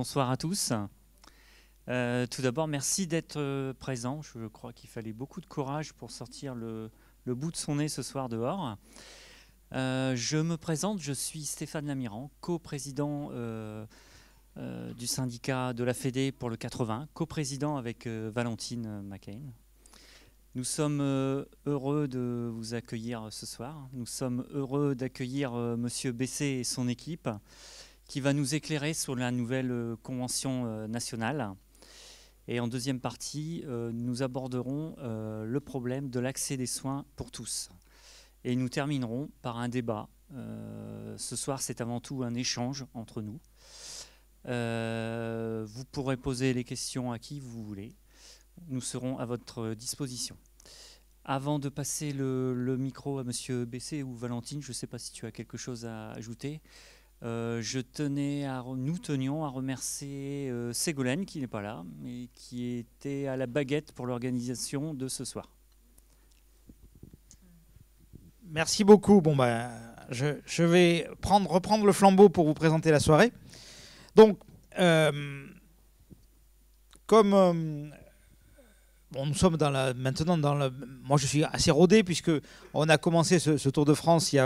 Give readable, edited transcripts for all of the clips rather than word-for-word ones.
bonsoir à tous. Tout d'abord, merci d'être présent. Je crois qu'il fallait beaucoup de courage pour sortir le bout de son nez ce soir dehors. Je me présente, je suis Stéphane Lamiran, coprésident du syndicat de la Fédé pour le 80, coprésident avec Valentine McCain. Nous sommes heureux de vous accueillir ce soir. Nous sommes heureux d'accueillir Monsieur Bessé et son équipe qui va nous éclairer sur la nouvelle convention nationale. Et en deuxième partie, nous aborderons le problème de l'accès des soins pour tous. Et nous terminerons par un débat. Ce soir, c'est avant tout un échange entre nous. Vous pourrez poser les questions à qui vous voulez. Nous serons à votre disposition. Avant de passer le micro à Monsieur Bessé ou Valentine, je ne sais pas si tu as quelque chose à ajouter. Nous tenions à remercier Ségolène, qui n'est pas là, mais qui était à la baguette pour l'organisation de ce soir. Merci beaucoup. Bon, je vais reprendre le flambeau pour vous présenter la soirée. Donc, nous sommes maintenant dans le... Moi, je suis assez rodé puisqu'on a commencé ce Tour de France il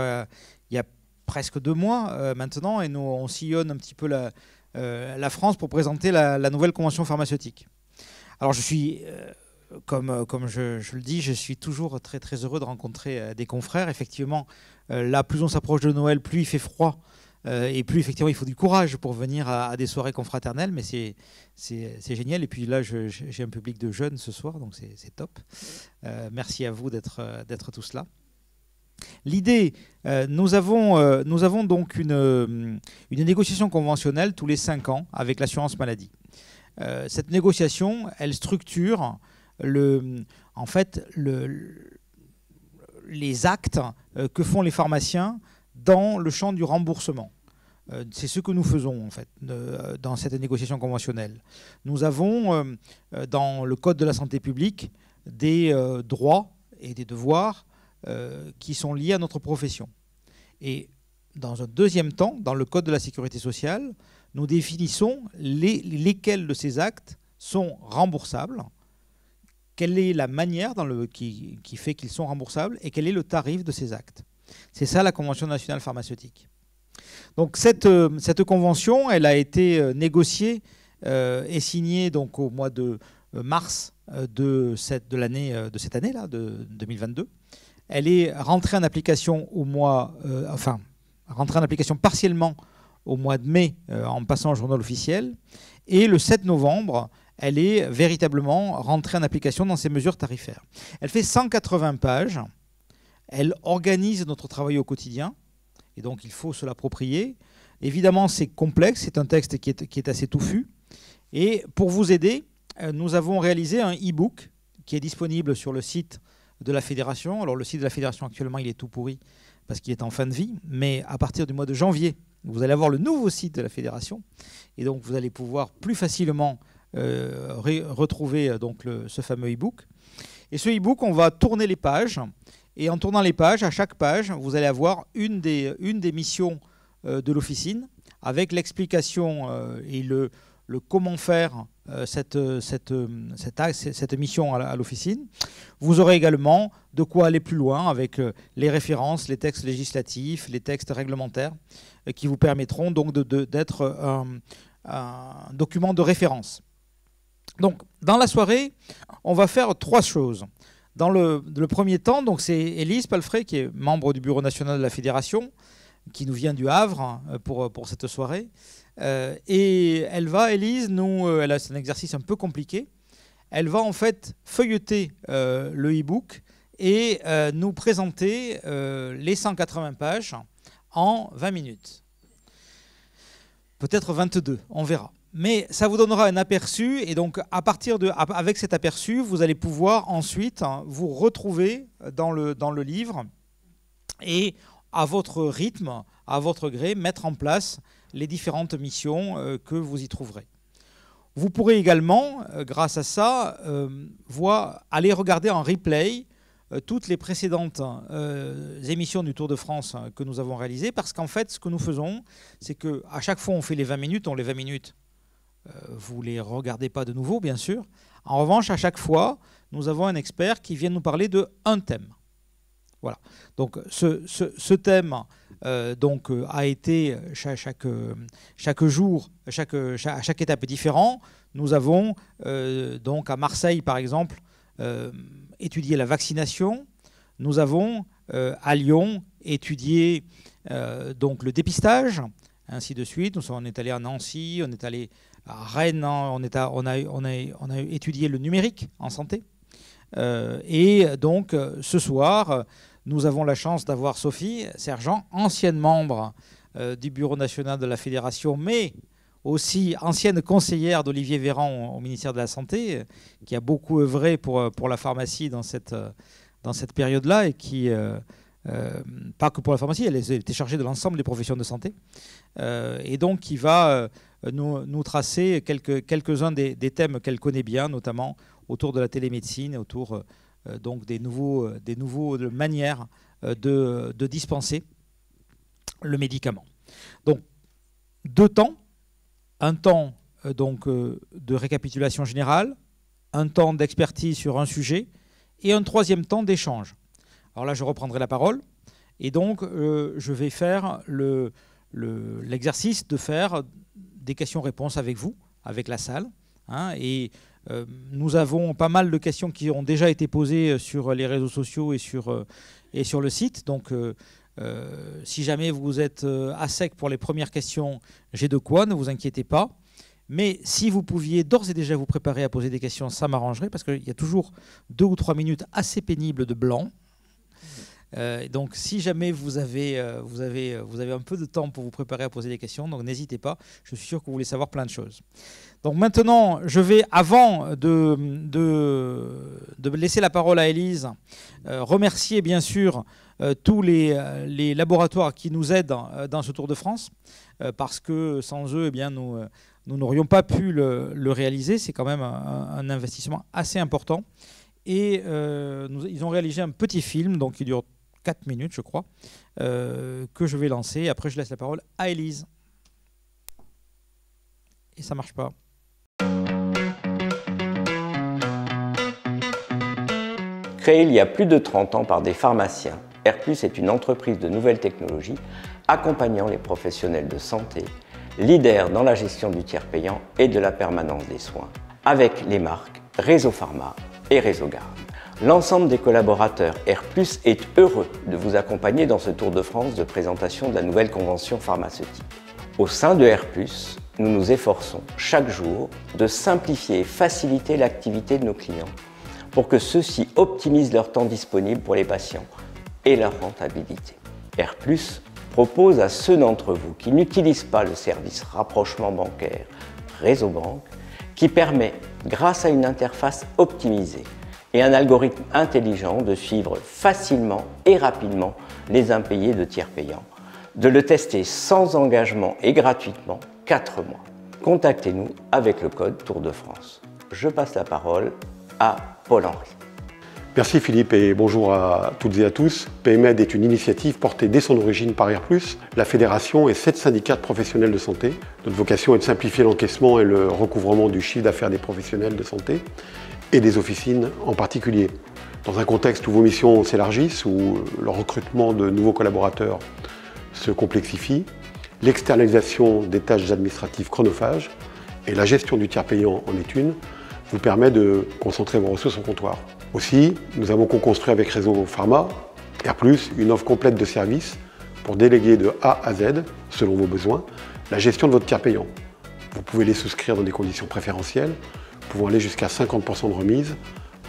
y a presque 2 mois maintenant, et nous, on sillonne un petit peu la France pour présenter la nouvelle convention pharmaceutique. Alors, je suis... Comme je le dis, je suis toujours très, très heureux de rencontrer des confrères. Effectivement, là, plus on s'approche de Noël, plus il fait froid et plus, effectivement, il faut du courage pour venir à des soirées confraternelles. Mais c'est génial. Et puis là, j'ai un public de jeunes ce soir, donc c'est top. Merci à vous d'être tous là. L'idée, nous avons donc une négociation conventionnelle tous les 5 ans avec l'assurance maladie. Cette négociation, elle structure les actes que font les pharmaciens dans le champ du remboursement. C'est ce que nous faisons en fait dans cette négociation conventionnelle. Nous avons dans le Code de la santé publique des droits et des devoirs qui sont liés à notre profession. Et dans un deuxième temps, dans le Code de la sécurité sociale, nous définissons lesquels de ces actes sont remboursables, quelle est la manière qui fait qu'ils sont remboursables et quel est le tarif de ces actes. C'est ça la Convention nationale pharmaceutique. Donc cette convention, elle a été négociée et signée donc au mois de mars de cette année-là, de 2022. Elle est rentrée en application rentrée en application partiellement au mois de mai en passant au journal officiel. Et le 7 novembre, elle est véritablement rentrée en application dans ses mesures tarifaires. Elle fait 180 pages. Elle organise notre travail au quotidien. Et donc, il faut se l'approprier. Évidemment, c'est complexe. C'est un texte qui est assez touffu. Et pour vous aider, nous avons réalisé un e-book qui est disponible sur le site de la Fédération. Alors, le site de la Fédération, actuellement, il est tout pourri parce qu'il est en fin de vie. Mais à partir du mois de janvier, vous allez avoir le nouveau site de la Fédération. Et donc, vous allez pouvoir plus facilement retrouver ce fameux e-book. Et ce e-book, on va tourner les pages. Et en tournant les pages, à chaque page, vous allez avoir une des missions de l'officine avec l'explication et le comment faire cette mission à l'officine. Vous aurez également de quoi aller plus loin avec les références, les textes législatifs, les textes réglementaires qui vous permettront donc d'être un document de référence. Donc, dans la soirée, on va faire 3 choses. Dans le premier temps, donc c'est Élise Palfrey, qui est membre du bureau national de la Fédération, qui nous vient du Havre pour cette soirée. Et Élise, c'est un exercice un peu compliqué. Elle va en fait feuilleter le e-book et nous présenter les 180 pages en 20 minutes. Peut-être 22, on verra. Mais ça vous donnera un aperçu, et donc avec cet aperçu, vous allez pouvoir ensuite vous retrouver dans le livre et à votre rythme, à votre gré, mettre en place les différentes missions que vous y trouverez. Vous pourrez également, grâce à ça, aller regarder en replay toutes les précédentes émissions du Tour de France que nous avons réalisées, parce qu'en fait, ce que nous faisons, c'est qu'à chaque fois on fait les 20 minutes, vous ne les regardez pas de nouveau, bien sûr. En revanche, à chaque fois, nous avons un expert qui vient nous parler d'un thème. Voilà. Donc, ce thème a été chaque jour, à chaque étape est différent. Nous avons donc à Marseille, par exemple, étudié la vaccination. Nous avons à Lyon étudié donc le dépistage, ainsi de suite. On est allé à Nancy, on est allé à Rennes, on a étudié le numérique en santé. Et donc ce soir, nous avons la chance d'avoir Sophie Sergent, ancienne membre du Bureau national de la Fédération, mais aussi ancienne conseillère d'Olivier Véran au ministère de la Santé, qui a beaucoup œuvré pour la pharmacie dans cette période-là, et qui, pas que pour la pharmacie, elle était chargée de l'ensemble des professions de santé, et donc qui va nous tracer quelques-uns des thèmes qu'elle connaît bien, notamment autour de la télémédecine, et autour donc des nouveaux manières de dispenser le médicament. Donc, 2 temps. Un temps de récapitulation générale, un temps d'expertise sur un sujet, et un 3e temps d'échange. Alors là, je reprendrai la parole, et donc je vais faire l'exercice de faire des questions-réponses avec vous, avec la salle, hein, et nous avons pas mal de questions qui ont déjà été posées sur les réseaux sociaux et sur le site. Donc, si jamais vous êtes à sec pour les premières questions, j'ai de quoi, ne vous inquiétez pas. Mais si vous pouviez d'ores et déjà vous préparer à poser des questions, ça m'arrangerait, parce qu'il y a toujours 2 ou 3 minutes assez pénibles de blanc. Donc si jamais vous avez un peu de temps pour vous préparer à poser des questions, donc n'hésitez pas, je suis sûr que vous voulez savoir plein de choses. Donc maintenant, je vais, avant de laisser la parole à Élise, remercier bien sûr tous les laboratoires qui nous aident dans ce Tour de France, parce que sans eux, eh bien, nous n'aurions pas pu le réaliser. C'est quand même un investissement assez important. Et ils ont réalisé un petit film, donc qui dure 4 minutes, je crois, que je vais lancer. Après, je laisse la parole à Élise. Et ça ne marche pas. Créé il y a plus de 30 ans par des pharmaciens, Airplus est une entreprise de nouvelles technologies accompagnant les professionnels de santé, leader dans la gestion du tiers payant et de la permanence des soins, avec les marques Réseau Pharma et Réseau Garde. L'ensemble des collaborateurs Airplus est heureux de vous accompagner dans ce Tour de France de présentation de la nouvelle convention pharmaceutique. Au sein de Airplus, nous nous efforçons chaque jour de simplifier et faciliter l'activité de nos clients pour que ceux-ci optimisent leur temps disponible pour les patients et leur rentabilité. Airplus propose à ceux d'entre vous qui n'utilisent pas le service rapprochement bancaire Réseau Banque, qui permet, grâce à une interface optimisée et un algorithme intelligent, de suivre facilement et rapidement les impayés de tiers payants, de le tester sans engagement et gratuitement 4 mois. Contactez-nous avec le code Tour de France. Je passe la parole à Paul-Henri. Merci Philippe et bonjour à toutes et à tous. PMED est une initiative portée dès son origine par Airplus, la fédération et 7 syndicats de professionnels de santé. Notre vocation est de simplifier l'encaissement et le recouvrement du chiffre d'affaires des professionnels de santé et des officines en particulier. Dans un contexte où vos missions s'élargissent, où le recrutement de nouveaux collaborateurs se complexifie, l'externalisation des tâches administratives chronophages et la gestion du tiers payant en est une, vous permet de concentrer vos ressources au comptoir. Aussi, nous avons co-construit avec Réseau Pharma, Airplus, une offre complète de services pour déléguer de A à Z, selon vos besoins, la gestion de votre tiers payant. Vous pouvez les souscrire dans des conditions préférentielles, pouvant aller jusqu'à 50% de remise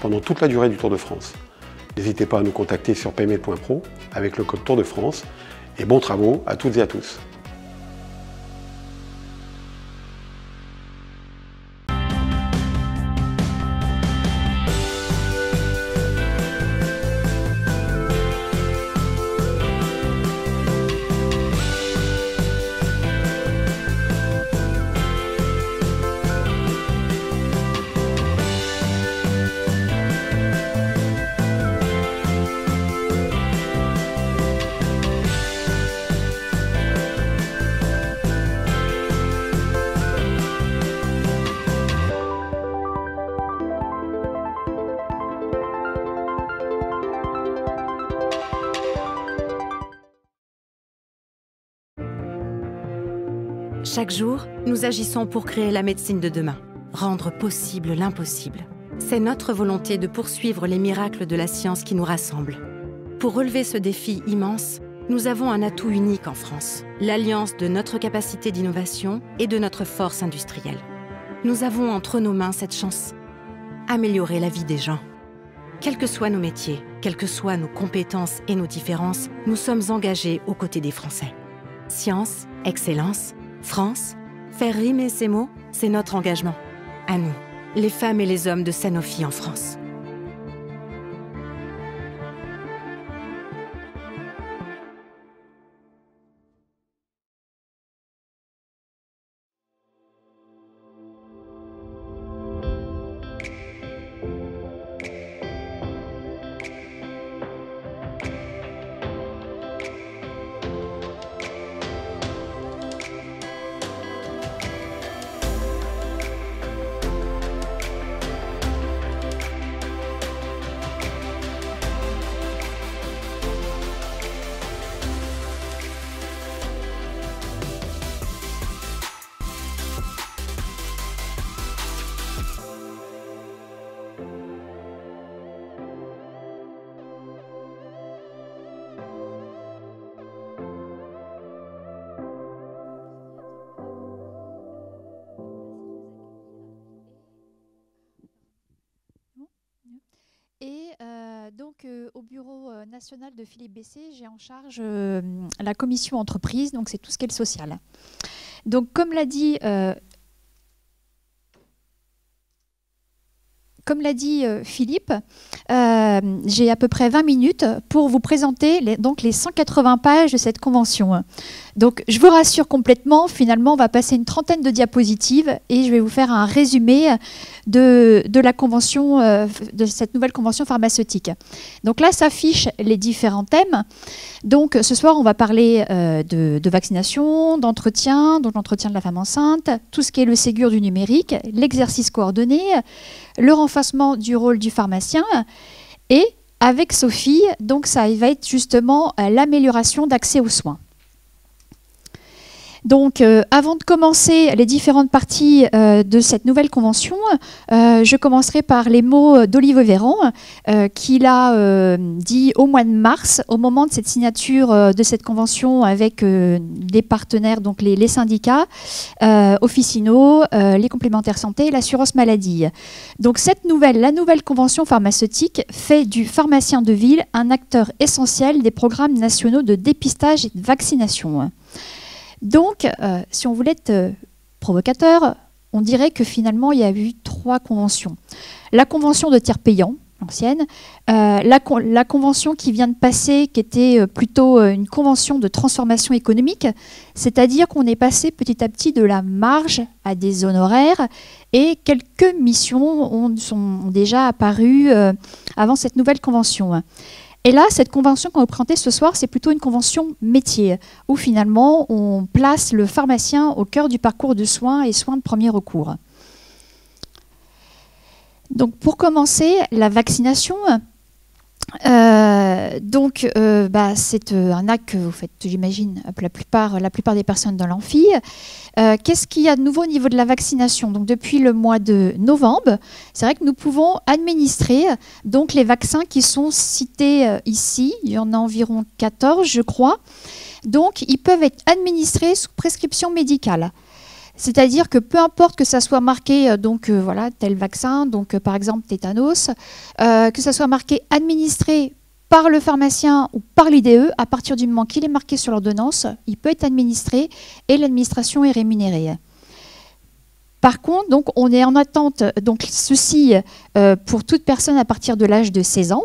pendant toute la durée du Tour de France. N'hésitez pas à nous contacter sur pmed.pro avec le code Tour de France et bons travaux à toutes et à tous. Chaque jour, nous agissons pour créer la médecine de demain, rendre possible l'impossible. C'est notre volonté de poursuivre les miracles de la science qui nous rassemblent. Pour relever ce défi immense, nous avons un atout unique en France, l'alliance de notre capacité d'innovation et de notre force industrielle. Nous avons entre nos mains cette chance, améliorer la vie des gens. Quels que soient nos métiers, quelles que soient nos compétences et nos différences, nous sommes engagés aux côtés des Français. Science, excellence, France, faire rimer ces mots, c'est notre engagement. À nous, les femmes et les hommes de Sanofi en France. Et donc, au bureau national de Philippe Bessé, j'ai en charge la commission entreprise, donc c'est tout ce qui est le social. Donc, comme l'a dit Philippe, j'ai à peu près 20 minutes pour vous présenter les 180 pages de cette convention. Donc, je vous rassure complètement, finalement, on va passer une trentaine de diapositives et je vais vous faire un résumé de la convention, de cette nouvelle convention pharmaceutique. Donc là, s'affichent les différents thèmes. Donc, ce soir, on va parler de vaccination, d'entretien, donc l'entretien de la femme enceinte, tout ce qui est le Ségur du numérique, l'exercice coordonné, le renforcement du rôle du pharmacien et avec Sophie, donc ça va être justement l'amélioration d'accès aux soins. Donc, avant de commencer les différentes parties de cette nouvelle convention, je commencerai par les mots d'Olivier Véran, qu'il a dit au mois de mars, au moment de cette signature de cette convention avec des partenaires, donc les syndicats, officinaux, les complémentaires santé et l'assurance maladie. Donc, la nouvelle convention pharmaceutique fait du pharmacien de ville un acteur essentiel des programmes nationaux de dépistage et de vaccination. Donc, si on voulait être provocateur, on dirait que finalement, il y a eu 3 conventions. La convention de tiers payant, l'ancienne, la convention qui vient de passer, qui était plutôt une convention de transformation économique, c'est-à-dire qu'on est passé petit à petit de la marge à des honoraires et quelques missions sont déjà apparues avant cette nouvelle convention. Et là, cette convention qu'on va présenter ce soir, c'est plutôt une convention métier, où finalement, on place le pharmacien au cœur du parcours de soins et soins de premier recours. Donc, pour commencer, la vaccination. C'est un acte que vous faites, j'imagine, la plupart des personnes dans l'amphi. Qu'est-ce qu'il y a de nouveau au niveau de la vaccination? Donc, depuis le mois de novembre, c'est vrai que nous pouvons administrer donc, les vaccins qui sont cités ici. Il y en a environ 14, je crois. Donc, ils peuvent être administrés sous prescription médicale. C'est-à-dire que peu importe que ça soit marqué tel vaccin, donc par exemple tétanos, que ça soit marqué administré par le pharmacien ou par l'IDE, à partir du moment qu'il est marqué sur l'ordonnance, il peut être administré et l'administration est rémunérée. Par contre, donc, on est en attente, donc ceci pour toute personne à partir de l'âge de 16 ans.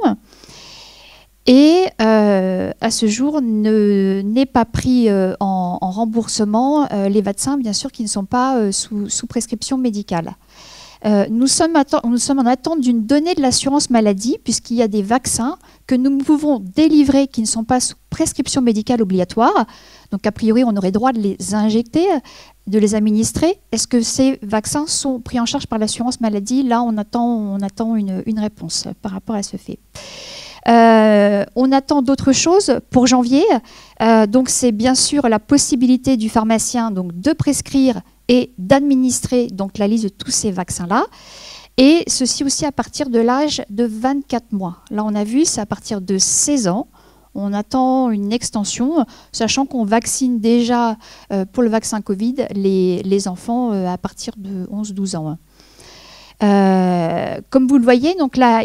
Et à ce jour, n'est pas pris en remboursement les vaccins, bien sûr, qui ne sont pas sous prescription médicale. Nous sommes en attente d'une donnée de l'assurance maladie, puisqu'il y a des vaccins que nous pouvons délivrer qui ne sont pas sous prescription médicale obligatoire. Donc, a priori, on aurait droit de les injecter, de les administrer. Est-ce que ces vaccins sont pris en charge par l'assurance maladie? Là, on attend une réponse par rapport à ce fait. On attend d'autres choses pour janvier. Donc c'est bien sûr la possibilité du pharmacien donc, de prescrire et d'administrer donc, la liste de tous ces vaccins-là. Et ceci aussi à partir de l'âge de 24 mois. Là, on a vu, c'est à partir de 16 ans. On attend une extension, sachant qu'on vaccine déjà pour le vaccin Covid les enfants à partir de 11-12 ans. Comme vous le voyez, donc là,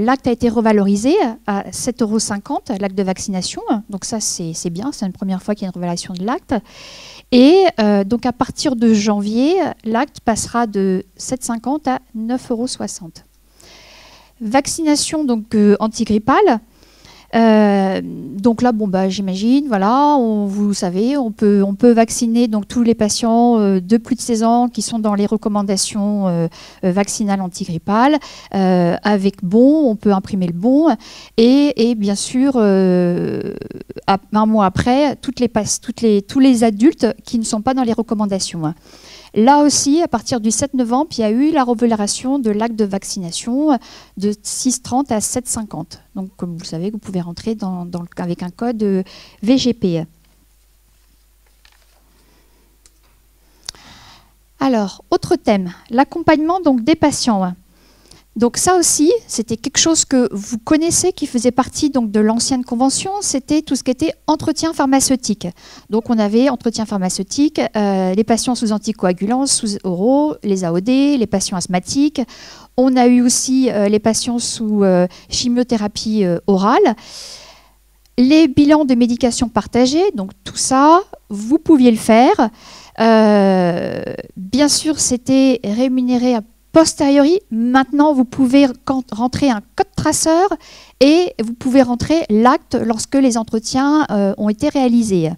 l'acte a été revalorisé à 7,50 €, l'acte de vaccination. Donc ça, c'est bien, c'est une première fois qu'il y a une revalorisation de l'acte. Et donc à partir de janvier, l'acte passera de 7,50 € à 9,60 €. Vaccination donc antigrippale. Donc là, bon, bah, j'imagine, voilà, vous savez, on peut vacciner donc, tous les patients de plus de 16 ans qui sont dans les recommandations vaccinales antigrippales avec bon, on peut imprimer le bon et bien sûr, un mois après, tous les adultes qui ne sont pas dans les recommandations. Là aussi, à partir du 7 novembre, il y a eu la revalorisation de l'acte de vaccination de 6,30 à 7,50. Donc, comme vous le savez, vous pouvez rentrer avec un code VGP. Alors, autre thème, l'accompagnement des patients. Donc ça aussi, c'était quelque chose que vous connaissez, qui faisait partie donc, de l'ancienne convention, c'était tout ce qui était entretien pharmaceutique. Donc on avait entretien pharmaceutique, les patients sous anticoagulants, sous oraux, les AOD, les patients asthmatiques. On a eu aussi les patients sous chimiothérapie orale. Les bilans de médication partagés, donc tout ça, vous pouviez le faire. Bien sûr, c'était rémunéré à posteriori. Maintenant, vous pouvez rentrer un code traceur et vous pouvez rentrer l'acte lorsque les entretiens ont été réalisés.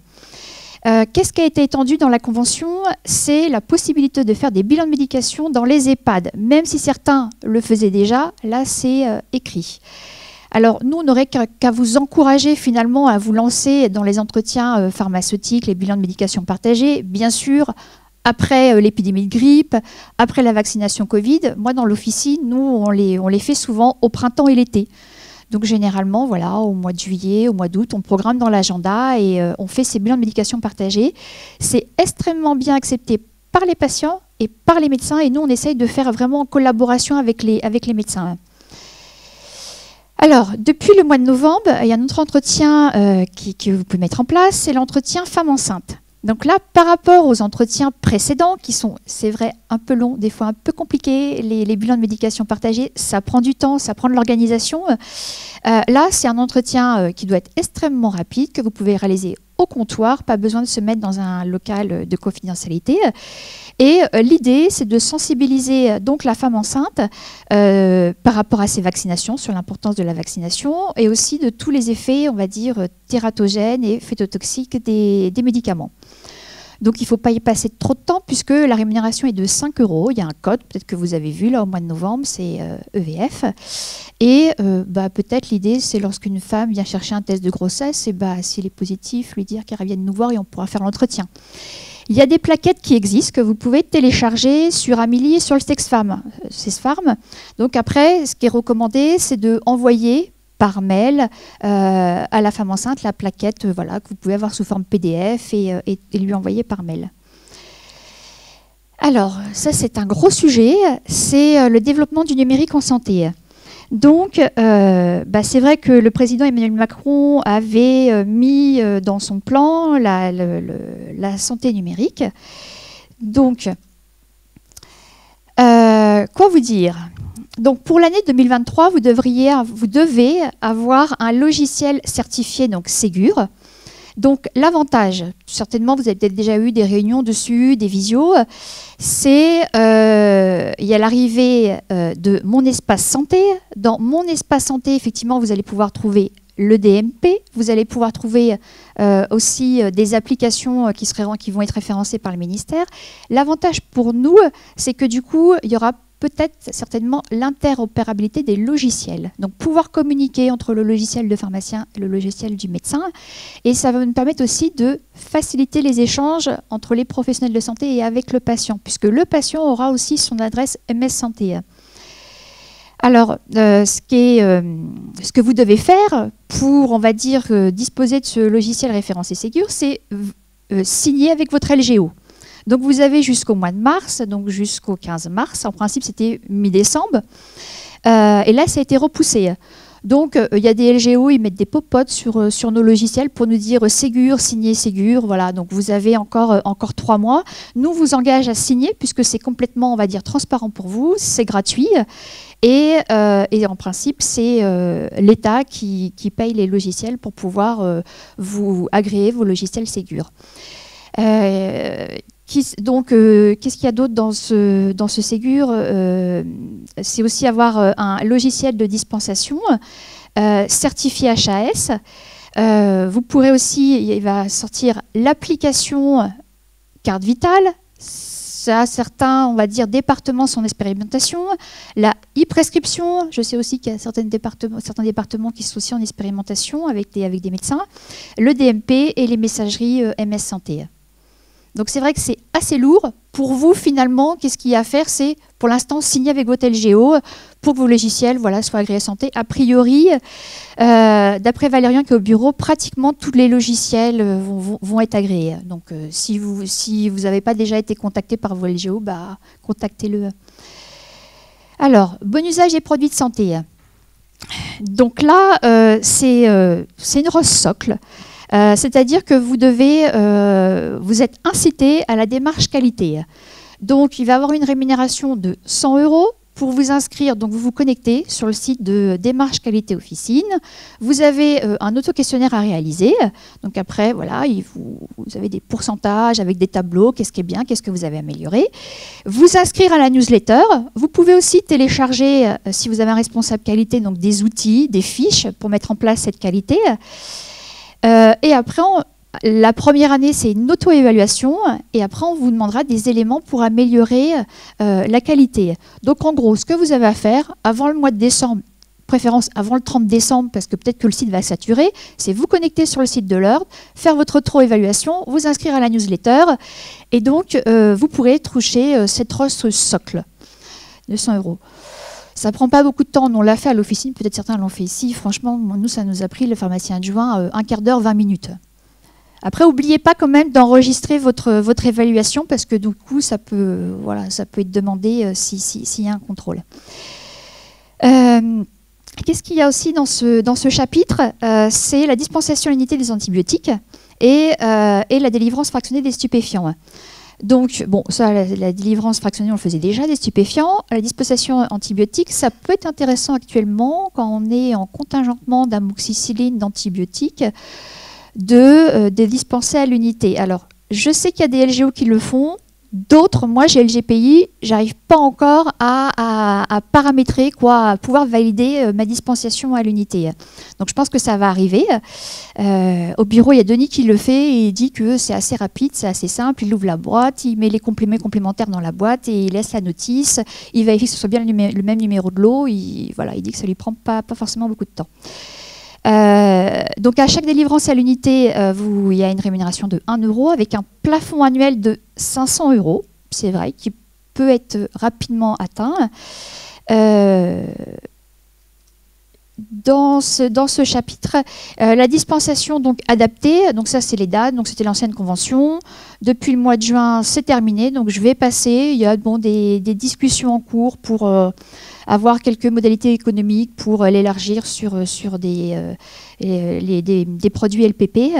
Qu'est-ce qui a été étendu dans la Convention? C'est la possibilité de faire des bilans de médication dans les EHPAD. Même si certains le faisaient déjà, là c'est écrit. Alors nous, on n'aurait qu'à vous encourager finalement à vous lancer dans les entretiens pharmaceutiques, les bilans de médication partagés. Bien sûr, après l'épidémie de grippe, après la vaccination Covid, moi dans l'officine, nous on les fait souvent au printemps et l'été. Donc généralement, voilà, au mois de juillet, au mois d'août, on programme dans l'agenda et on fait ces bilans de médication partagés. C'est extrêmement bien accepté par les patients et par les médecins et nous on essaye de faire vraiment en collaboration avec les médecins. Alors, depuis le mois de novembre, il y a un autre entretien que vous pouvez mettre en place, c'est l'entretien femme enceinte. Donc là, par rapport aux entretiens précédents, qui sont, c'est vrai, un peu longs, des fois un peu compliqués, les bilans de médication partagés, ça prend du temps, ça prend de l'organisation. Là, c'est un entretien qui doit être extrêmement rapide, que vous pouvez réaliser au comptoir, pas besoin de se mettre dans un local de confidentialité. Et l'idée, c'est de sensibiliser donc la femme enceinte par rapport à ses vaccinations, sur l'importance de la vaccination, et aussi de tous les effets, on va dire, tératogènes et phytotoxiques des médicaments. Donc il ne faut pas y passer trop de temps puisque la rémunération est de 5 €. Il y a un code, peut-être que vous avez vu là au mois de novembre, c'est EVF. Et peut-être l'idée, c'est lorsqu'une femme vient chercher un test de grossesse, et s'il est positif, lui dire qu'elle revienne nous voir et on pourra faire l'entretien. Il y a des plaquettes qui existent que vous pouvez télécharger sur Amélie et sur le Sexfarm. Donc après, ce qui est recommandé, c'est d'envoyer par mail à la femme enceinte la plaquette que vous pouvez avoir sous forme PDF et lui envoyer par mail. Alors, ça c'est un gros sujet, c'est le développement du numérique en santé. Donc, c'est vrai que le président Emmanuel Macron avait mis dans son plan la santé numérique. Donc, quoi vous dire ? Donc, pour l'année 2023, vous devez avoir un logiciel certifié, donc Ségur. Donc, l'avantage, certainement, vous avez peut-être déjà eu des réunions dessus, des visios, c'est il y a l'arrivée de Mon Espace Santé. Dans Mon Espace Santé, effectivement, vous allez pouvoir trouver le DMP. Vous allez pouvoir trouver aussi des applications qui vont être référencées par le ministère. L'avantage pour nous, c'est que du coup, il y aura peut-être certainement l'interopérabilité des logiciels. Donc pouvoir communiquer entre le logiciel de pharmacien et le logiciel du médecin. Et ça va nous permettre aussi de faciliter les échanges entre les professionnels de santé et avec le patient, puisque le patient aura aussi son adresse MS Santé. Alors, ce que vous devez faire pour, on va dire, disposer de ce logiciel référencé Ségur, c'est signer avec votre LGO. Donc, vous avez jusqu'au mois de mars, donc jusqu'au 15 mars. En principe, c'était mi-décembre. Et là, ça a été repoussé. Donc, il y a des LGO, ils mettent des pop-up sur nos logiciels pour nous dire Ségur, signer Ségur. Voilà, donc vous avez encore 3 mois. Nous, on vous engage à signer puisque c'est complètement, on va dire, transparent pour vous, c'est gratuit. Et en principe, c'est l'État qui paye les logiciels pour pouvoir vous agréer vos logiciels Ségur. Donc, qu'est-ce qu'il y a d'autre dans ce Ségur? C'est aussi avoir un logiciel de dispensation certifié HAS. Vous pourrez aussi, il va sortir l'application carte vitale. Ça, certains, on va dire, départements sont en expérimentation. La e-prescription, je sais aussi qu'il y a certains départements qui sont aussi en expérimentation avec des médecins. Le DMP et les messageries MS Santé. Donc c'est vrai que c'est assez lourd. Pour vous, finalement, qu'est-ce qu'il y a à faire? C'est, pour l'instant, signer avec votre LGO pour que vos logiciels soient agréés santé. A priori, d'après Valérian qui est au bureau, pratiquement tous les logiciels vont être agréés. Donc si vous n'avez pas déjà été contacté par vos LGO, contactez-le. Alors, bon usage des produits de santé. Donc là, c'est une rose socle. C'est-à-dire que vous êtes incité à la démarche qualité. Donc, il va y avoir une rémunération de 100 € pour vous inscrire. Donc, vous vous connectez sur le site de Démarche Qualité Officine. Vous avez un auto-questionnaire à réaliser. Donc, après, voilà, vous avez des pourcentages avec des tableaux. Qu'est-ce qui est bien, qu'est-ce que vous avez amélioré. Vous inscrire à la newsletter. Vous pouvez aussi télécharger, si vous avez un responsable qualité, donc des outils, des fiches pour mettre en place cette qualité. Et après, la première année, c'est une auto-évaluation. Et après, on vous demandera des éléments pour améliorer la qualité. Donc, en gros, ce que vous avez à faire, avant le mois de décembre, préférence avant le 30 décembre, parce que peut-être que le site va saturer, c'est vous connecter sur le site de l'Ordre, faire votre auto-évaluation, vous inscrire à la newsletter. Et donc, vous pourrez toucher cette rose socle de 100 €. Ça ne prend pas beaucoup de temps, on l'a fait à l'officine, peut-être certains l'ont fait ici. Franchement, nous, ça nous a pris, le pharmacien adjoint, un quart d'heure, 20 minutes. Après, n'oubliez pas quand même d'enregistrer votre évaluation, parce que du coup, ça peut être demandé s'il y a un contrôle. Qu'est-ce qu'il y a aussi dans ce chapitre? C'est la dispensation à l'unité des antibiotiques et la délivrance fractionnée des stupéfiants. Donc, bon, ça, la délivrance fractionnée, on le faisait déjà, des stupéfiants. La dispensation antibiotique, ça peut être intéressant actuellement quand on est en contingentement d'amoxicilline, d'antibiotiques, de dispenser à l'unité. Alors, je sais qu'il y a des LGO qui le font. D'autres, moi j'ai LGPI, j'arrive pas encore à paramétrer, à pouvoir valider ma dispensation à l'unité. Donc je pense que ça va arriver. Au bureau, il y a Denis qui le fait et il dit que c'est assez rapide, c'est assez simple. Il ouvre la boîte, il met les compléments complémentaires dans la boîte et il laisse la notice. Il vérifie que ce soit bien le même numéro de lot. Il dit que ça lui prend pas forcément beaucoup de temps. Donc à chaque délivrance à l'unité, il y a une rémunération de 1 € avec un plafond annuel de 500 €, c'est vrai, qui peut être rapidement atteint. Dans ce chapitre, la dispensation donc adaptée, donc ça c'est les dates, donc c'était l'ancienne convention. Depuis le mois de juin, c'est terminé, donc je vais passer. Il y a des discussions en cours pour avoir quelques modalités économiques pour l'élargir sur des produits LPP.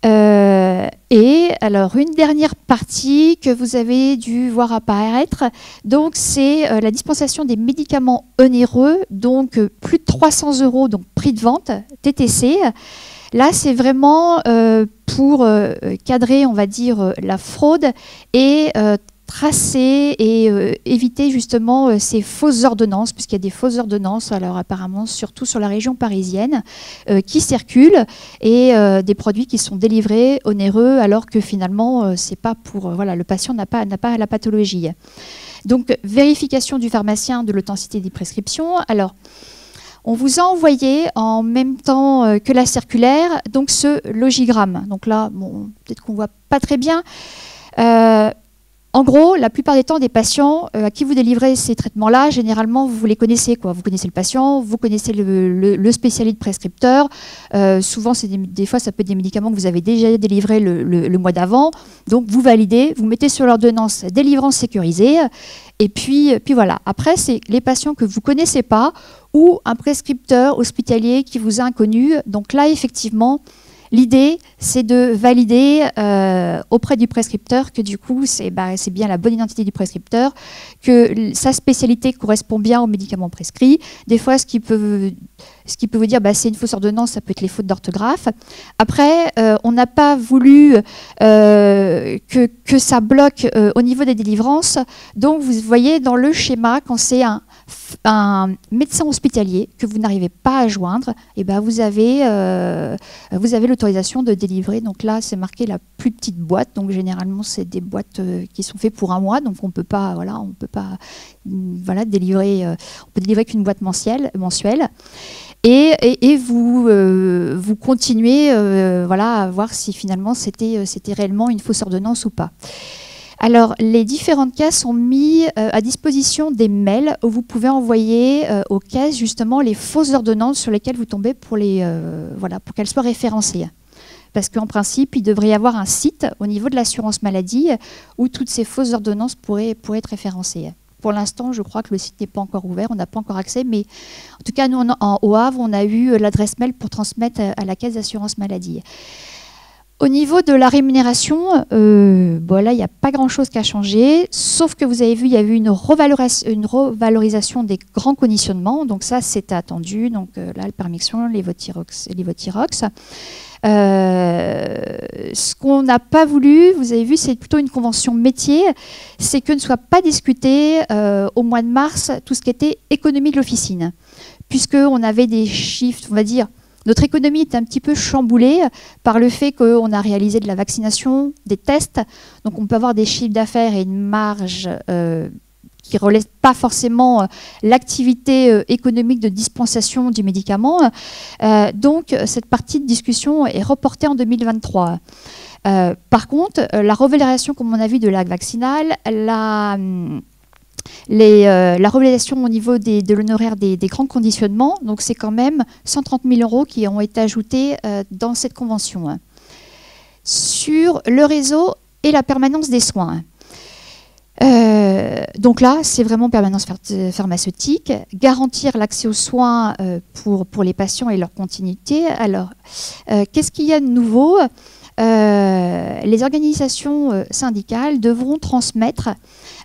Et alors une dernière partie que vous avez dû voir apparaître, donc c'est la dispensation des médicaments onéreux, donc plus de 300 €, donc prix de vente, TTC. Là, c'est vraiment pour cadrer, on va dire, la fraude et tracer et éviter justement ces fausses ordonnances, puisqu'il y a des fausses ordonnances, alors apparemment surtout sur la région parisienne, qui circulent et des produits qui sont délivrés onéreux alors que finalement c'est pas pour le patient n'a pas la pathologie. Donc vérification du pharmacien de l'authenticité des prescriptions. Alors on vous a envoyé en même temps que la circulaire donc ce logigramme. Donc là, bon, peut-être qu'on voit pas très bien. En gros, la plupart des temps, des patients à qui vous délivrez ces traitements-là, généralement, vous les connaissez, quoi. Vous connaissez le patient, vous connaissez le spécialiste prescripteur. Souvent, des fois, ça peut être des médicaments que vous avez déjà délivrés le mois d'avant. Donc, vous validez, vous mettez sur l'ordonnance délivrance sécurisée. Et puis voilà. Après, c'est les patients que vous ne connaissez pas ou un prescripteur hospitalier qui vous est inconnu. Donc là, effectivement, l'idée, c'est de valider auprès du prescripteur que du coup, c'est bien la bonne identité du prescripteur, que sa spécialité correspond bien aux médicaments prescrits. Des fois, ce qui peut vous dire c'est une fausse ordonnance, ça peut être les fautes d'orthographe. Après, on n'a pas voulu que ça bloque au niveau des délivrances. Donc, vous voyez dans le schéma, quand c'est un médecin hospitalier que vous n'arrivez pas à joindre, et vous avez l'autorisation de délivrer. Donc là, c'est marqué la plus petite boîte. Donc généralement, c'est des boîtes qui sont faites pour un mois. Donc on peut pas délivrer. On peut délivrer qu'une boîte mensuelle. Et vous continuez à voir si finalement c'était réellement une fausse ordonnance ou pas. Alors, les différentes caisses sont mises à disposition des mails où vous pouvez envoyer aux caisses justement les fausses ordonnances sur lesquelles vous tombez pour qu'elles soient référencées. Parce qu'en principe, il devrait y avoir un site au niveau de l'assurance maladie où toutes ces fausses ordonnances pourraient être référencées. Pour l'instant, je crois que le site n'est pas encore ouvert, on n'a pas encore accès, mais en tout cas, nous, au Havre, on a eu l'adresse mail pour transmettre à la caisse d'assurance maladie. Au niveau de la rémunération, là, il n'y a pas grand-chose qui a changé, sauf que vous avez vu, il y a eu une revalorisation des grands conditionnements. Donc ça, c'était attendu. Donc là, le Permexon, Levothyrox. Ce qu'on n'a pas voulu, vous avez vu, c'est plutôt une convention métier, c'est que ne soit pas discuté au mois de mars tout ce qui était économie de l'officine, puisqu'on avait des chiffres, on va dire. Notre économie est un petit peu chamboulée par le fait qu'on a réalisé de la vaccination, des tests. Donc on peut avoir des chiffres d'affaires et une marge qui ne relèvent pas forcément l'activité économique de dispensation du médicament. Donc cette partie de discussion est reportée en 2023. Par contre, la revalorisation, comme on a vu, de la vaccinale, la revalorisation au niveau de l'honoraire des grands conditionnements, donc c'est quand même 130 000 € qui ont été ajoutés dans cette convention. Sur le réseau et la permanence des soins. Donc là, c'est vraiment permanence pharmaceutique, garantir l'accès aux soins pour les patients et leur continuité. Alors, qu'est-ce qu'il y a de nouveau ? Les organisations syndicales devront transmettre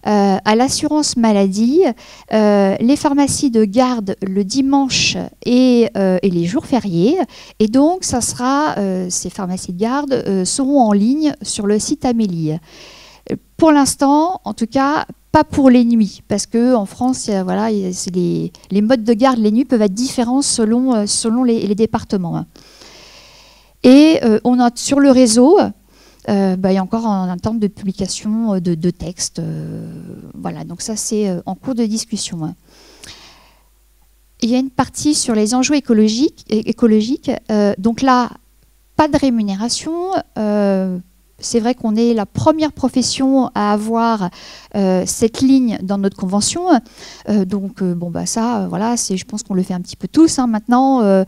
à l'assurance maladie les pharmacies de garde le dimanche et les jours fériés. Et donc, ces pharmacies de garde seront en ligne sur le site Amélie. Pour l'instant, en tout cas, pas pour les nuits, parce qu'en France, les modes de garde les nuits peuvent être différents selon les départements. Et on a sur le réseau, il y a encore un attente de publication de textes. Donc ça, c'est en cours de discussion. Il y a une partie sur les enjeux écologiques. Donc là, pas de rémunération. C'est vrai qu'on est la première profession à avoir cette ligne dans notre convention. Je pense qu'on le fait un petit peu tous maintenant.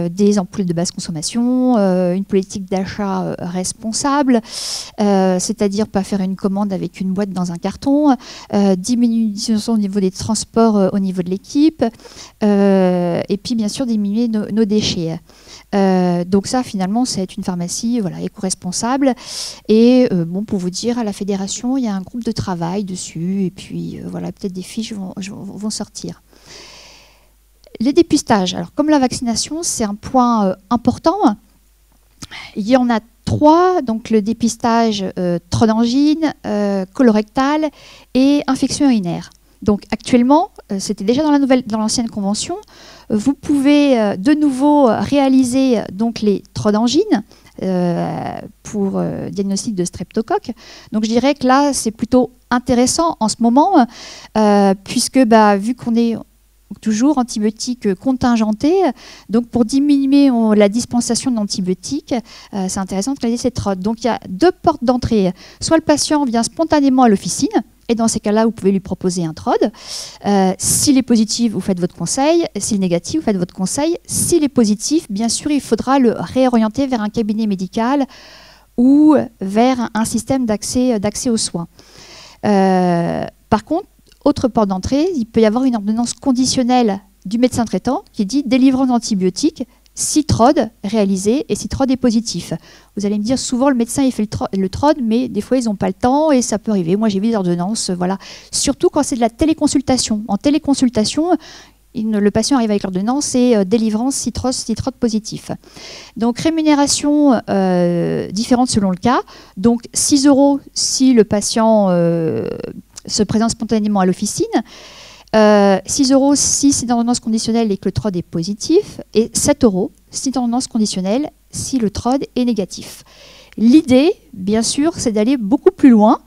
Des ampoules de basse consommation, une politique d'achat responsable, c'est-à-dire pas faire une commande avec une boîte dans un carton, diminution au niveau des transports, au niveau de l'équipe, et puis bien sûr diminuer nos déchets. Donc ça, finalement, c'est une pharmacie éco-responsable. Et pour vous dire, à la fédération, il y a un groupe de travail dessus. Et puis, peut-être des fiches vont sortir. Les dépistages. Alors, comme la vaccination, c'est un point important. Il y en a 3. Donc, le dépistage trodengyne, colorectal et infection urinaire. Donc, actuellement, c'était déjà dans l'ancienne convention. Vous pouvez de nouveau réaliser donc les trodengynes pour diagnostic de streptocoque. Donc je dirais que là, c'est plutôt intéressant en ce moment, puisque vu qu'on est toujours antibiotiques contingentés. Donc pour diminuer la dispensation d'antibiotiques, c'est intéressant de réaliser cette TROD. Donc il y a 2 portes d'entrée. Soit le patient vient spontanément à l'officine, et dans ces cas-là, vous pouvez lui proposer un TROD. S'il est positif, vous faites votre conseil. S'il est négatif, vous faites votre conseil. S'il est positif, bien sûr, il faudra le réorienter vers un cabinet médical ou vers un système d'accès aux soins. Par contre, autre porte d'entrée, il peut y avoir une ordonnance conditionnelle du médecin traitant qui dit délivrance d'antibiotiques si TROD réalisé et si TROD est positif. Vous allez me dire, souvent le médecin il fait le TROD, mais des fois ils n'ont pas le temps et ça peut arriver. Moi j'ai vu des ordonnances, voilà. Surtout quand c'est de la téléconsultation. En téléconsultation, le patient arrive avec l'ordonnance et délivrance si TROD positif. Donc rémunération différente selon le cas. Donc 6 € si le patient se présente spontanément à l'officine. 6 € si c'est une ordonnance conditionnelle et que le TROD est positif, et 7 € si c'est une ordonnance conditionnelle si le TROD est négatif. L'idée, bien sûr, c'est d'aller beaucoup plus loin.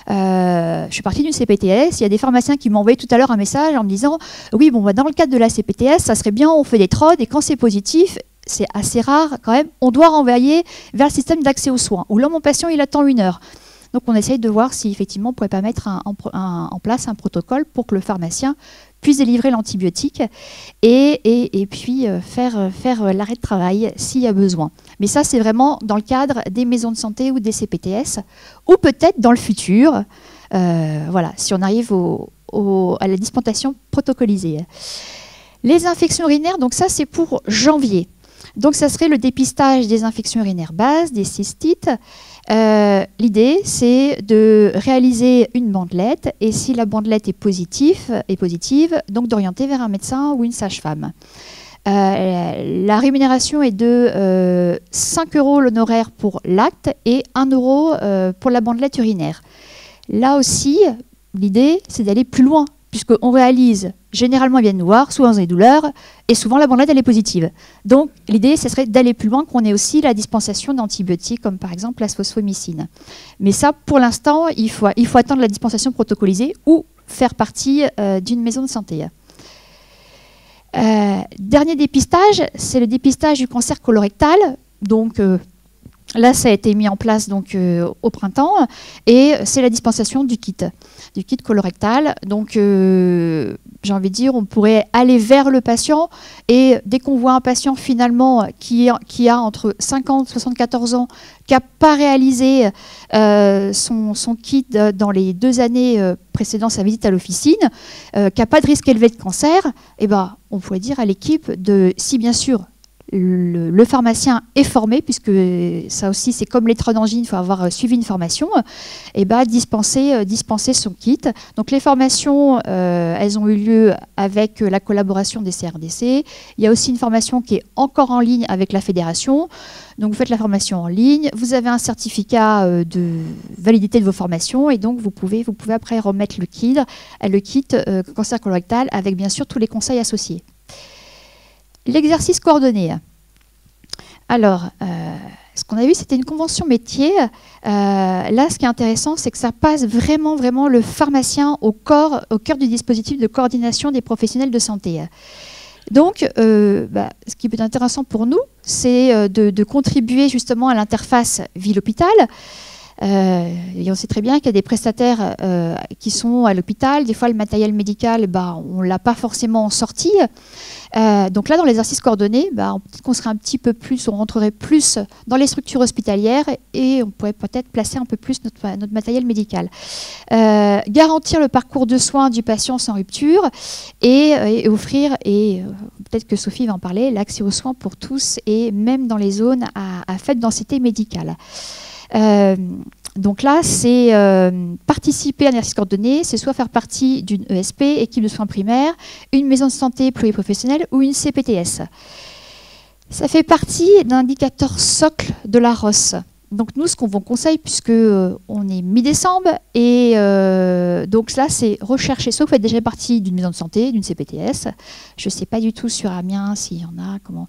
Je suis partie d'une CPTS, il y a des pharmaciens qui m'ont envoyé tout à l'heure un message en me disant « Oui, bon, dans le cadre de la CPTS, ça serait bien, on fait des TROD, et quand c'est positif, c'est assez rare quand même, on doit renvoyer vers le système d'accès aux soins, où là, mon patient, il attend 1 heure. » Donc on essaye de voir si effectivement on ne pourrait pas mettre en place un protocole pour que le pharmacien puisse délivrer l'antibiotique et puis faire l'arrêt de travail s'il y a besoin. Mais ça, c'est vraiment dans le cadre des maisons de santé ou des CPTS, ou peut-être dans le futur, voilà, si on arrive à la dispensation protocolisée. Les infections urinaires, donc ça c'est pour janvier. Donc ça serait le dépistage des infections urinaires basses, des cystites. L'idée, c'est de réaliser une bandelette et si la bandelette est positive, donc d'orienter vers un médecin ou une sage-femme. La rémunération est de 5 € l'honoraire pour l'acte et 1 € pour la bandelette urinaire. Là aussi, l'idée, c'est d'aller plus loin, puisqu'on réalise, généralement, ils viennent nous voir, souvent dans des douleurs, et souvent la bandelette, elle est positive. Donc, l'idée, ce serait d'aller plus loin, qu'on ait aussi la dispensation d'antibiotiques, comme par exemple la phosphomycine. Mais ça, pour l'instant, il faut attendre la dispensation protocolisée ou faire partie d'une maison de santé. Dernier dépistage, c'est le dépistage du cancer colorectal. Donc, là, ça a été mis en place donc, au printemps, et c'est la dispensation du kit colorectal. Donc, j'ai envie de dire, on pourrait aller vers le patient, et dès qu'on voit un patient finalement qui a entre 50 et 74 ans, qui n'a pas réalisé son kit dans les 2 années précédant sa visite à l'officine, qui n'a pas de risque élevé de cancer, eh ben, on pourrait dire à l'équipe si bien sûr, le pharmacien est formé, puisque ça aussi c'est comme les TROD angines, il faut avoir suivi une formation, et dispenser son kit. Donc les formations, elles ont eu lieu avec la collaboration des CRDC. Il y a aussi une formation qui est encore en ligne avec la fédération. Donc vous faites la formation en ligne, vous avez un certificat de validité de vos formations, et donc vous pouvez après remettre le kit cancer colorectal avec bien sûr tous les conseils associés. L'exercice coordonné. Alors, ce qu'on a vu, c'était une convention métier. Là, ce qui est intéressant, c'est que ça passe vraiment le pharmacien au cœur du dispositif de coordination des professionnels de santé. Donc, ce qui peut être intéressant pour nous, c'est de contribuer justement à l'interface ville-hôpital. Et on sait très bien qu'il y a des prestataires qui sont à l'hôpital. Des fois, le matériel médical, on ne l'a pas forcément sorti. Donc là, dans l'exercice coordonné, on serait un petit peu plus, on rentrerait plus dans les structures hospitalières et on pourrait peut-être placer un peu plus notre matériel médical. Garantir le parcours de soins du patient sans rupture et offrir, et peut-être que Sophie va en parler, l'accès aux soins pour tous et même dans les zones à faible densité médicale. Donc là, c'est participer à un exercice coordonné, c'est soit faire partie d'une ESP, équipe de soins primaires, une maison de santé pluriprofessionnelle ou une CPTS. Ça fait partie d'un indicateur socle de la ROS. donc nous, ce qu'on vous conseille, puisque on est mi-décembre, et donc là, c'est rechercher, soit vous faites déjà partie d'une maison de santé, d'une CPTS, je ne sais pas du tout sur Amiens s'il y en a, comment,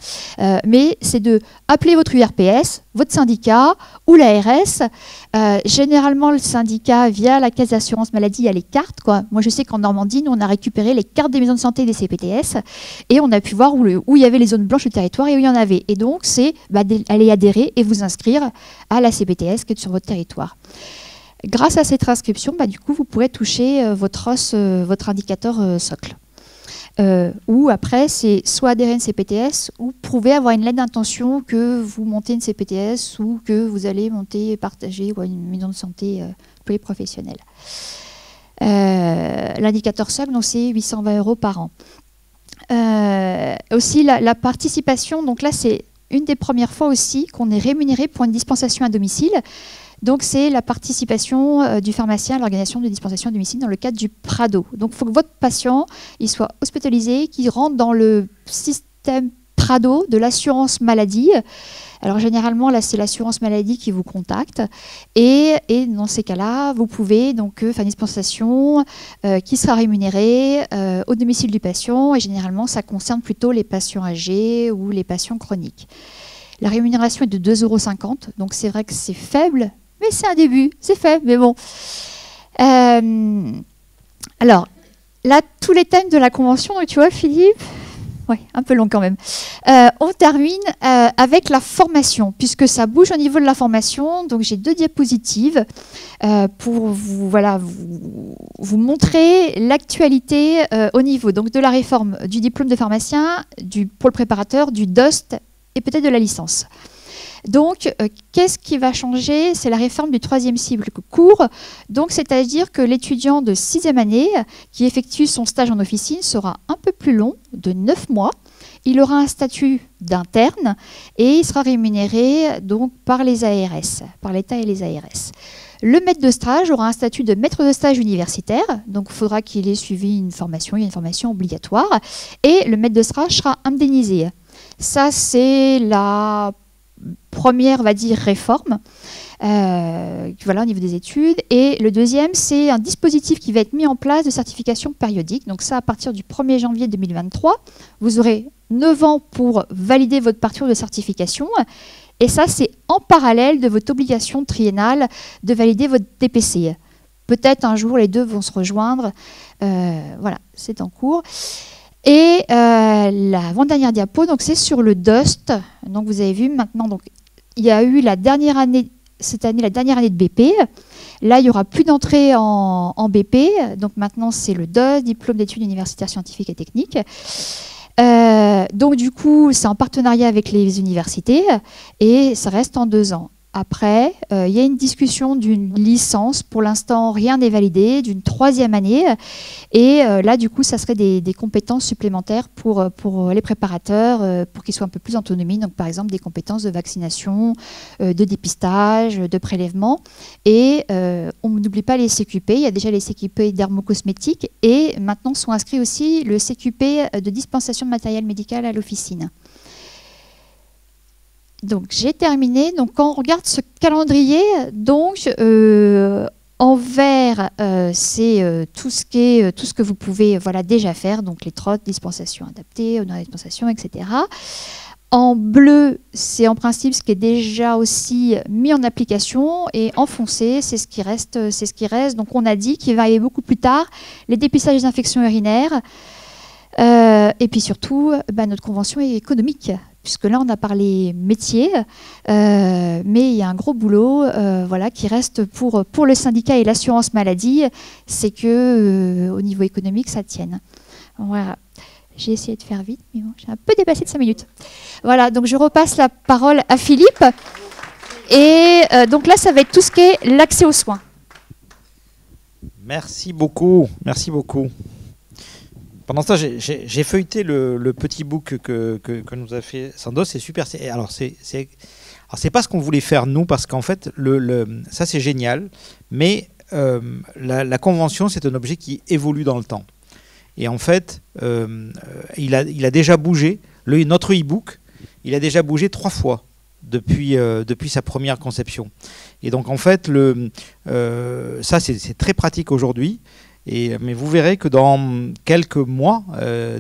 mais c'est de appeler votre URPS, votre syndicat ou l'ARS. Généralement, le syndicat, via la caisse d'assurance maladie, a les cartes, quoi. Moi, je sais qu'en Normandie, nous, on a récupéré les cartes des maisons de santé et des CPTS, et on a pu voir où il y avait les zones blanches du territoire et où il y en avait. Et donc, c'est aller adhérer et vous inscrire à la CPTS qui est sur votre territoire. Grâce à cette inscription, du coup, vous pourrez toucher votre indicateur socle. Ou après, c'est soit adhérer à une CPTS ou prouver avoir une lettre d'intention que vous montez une CPTS ou que vous allez monter, partager une maison de santé polyprofessionnelle. L'indicateur socle, donc c'est 820 € par an. Aussi, la participation, donc là, c'est une des premières fois aussi qu'on est rémunéré pour une dispensation à domicile. Donc, c'est la participation du pharmacien à l'organisation de dispensation à domicile dans le cadre du Prado. Donc, il faut que votre patient il soit hospitalisé, qu'il rentre dans le système Prado de l'assurance maladie. Alors, généralement, là, c'est l'assurance maladie qui vous contacte. Et dans ces cas-là, vous pouvez donc faire une dispensation qui sera rémunérée au domicile du patient. Et généralement, ça concerne plutôt les patients âgés ou les patients chroniques. La rémunération est de 2,50 €. Donc, c'est vrai que c'est faible. Mais c'est un début, c'est fait, mais bon. Alors, là, tous les thèmes de la convention, donc, tu vois, Philippe, ouais, un peu long quand même. On termine avec la formation, puisque ça bouge au niveau de la formation. Donc, j'ai 2 diapositives pour vous montrer l'actualité au niveau donc, de la réforme du diplôme de pharmacien, du pôle préparateur, du DOST et peut-être de la licence. Donc, qu'est-ce qui va changer? C'est la réforme du 3e cycle court. Donc, c'est-à-dire que l'étudiant de 6e année qui effectue son stage en officine sera un peu plus long, de 9 mois. Il aura un statut d'interne et il sera rémunéré donc, par les ARS, par l'État et les ARS. Le maître de stage aura un statut de maître de stage universitaire, donc il faudra qu'il ait suivi une formation, il y a une formation obligatoire, et le maître de stage sera indemnisé. Ça, c'est la première, on va dire, réforme voilà, au niveau des études. Et le deuxième, c'est un dispositif qui va être mis en place de certification périodique. Donc ça, à partir du 1er janvier 2023, vous aurez 9 ans pour valider votre parcours de certification. Et ça, c'est en parallèle de votre obligation triennale de valider votre DPC. Peut-être un jour, les deux vont se rejoindre. Voilà, c'est en cours. Et l'avant-dernière diapo, donc c'est sur le DOST. Donc vous avez vu maintenant, donc il y a eu la dernière année, cette année, la dernière année de BP. Là, il n'y aura plus d'entrée en BP. Donc maintenant, c'est le DOST, diplôme d'études universitaires scientifiques et techniques. Donc du coup, c'est en partenariat avec les universités et ça reste en 2 ans. Après, il y a une discussion d'une licence. Pour l'instant, rien n'est validé, d'une 3e année. Et là, du coup, ça serait des compétences supplémentaires pour les préparateurs, pour qu'ils soient un peu plus en autonomie. Donc, par exemple, des compétences de vaccination, de dépistage, de prélèvement. Et on n'oublie pas les CQP. Il y a déjà les CQP dermocosmétiques. Et maintenant, sont inscrits aussi le CQP de dispensation de matériel médical à l'officine. Donc j'ai terminé. Donc quand on regarde ce calendrier, donc en vert c'est tout ce que vous pouvez déjà faire, donc les trottes, dispensation adaptée, dispensation, etc. En bleu, c'est en principe ce qui est déjà aussi mis en application, et en foncé, c'est ce qui reste. Donc on a dit qu'il va y avoir beaucoup plus tard les dépistages des infections urinaires, et puis surtout notre convention est économique. Puisque là, on a parlé métier, mais il y a un gros boulot qui reste pour le syndicat et l'assurance maladie, c'est que au niveau économique, ça tienne. Voilà. J'ai essayé de faire vite, mais bon, j'ai un peu dépassé de 5 minutes. Voilà, donc je repasse la parole à Philippe. Et donc là, ça va être tout ce qui est l'accès aux soins. Merci beaucoup, merci beaucoup. Pendant ce temps, j'ai feuilleté le petit book que nous a fait Sandoz. C'est super. Alors, c'est pas ce qu'on voulait faire nous, parce qu'en fait, ça c'est génial, mais la convention, c'est un objet qui évolue dans le temps. Et en fait, il a déjà bougé. Notre e-book, il a déjà bougé 3 fois depuis sa première conception. Et donc en fait, ça c'est très pratique aujourd'hui, mais vous verrez que dans quelques mois,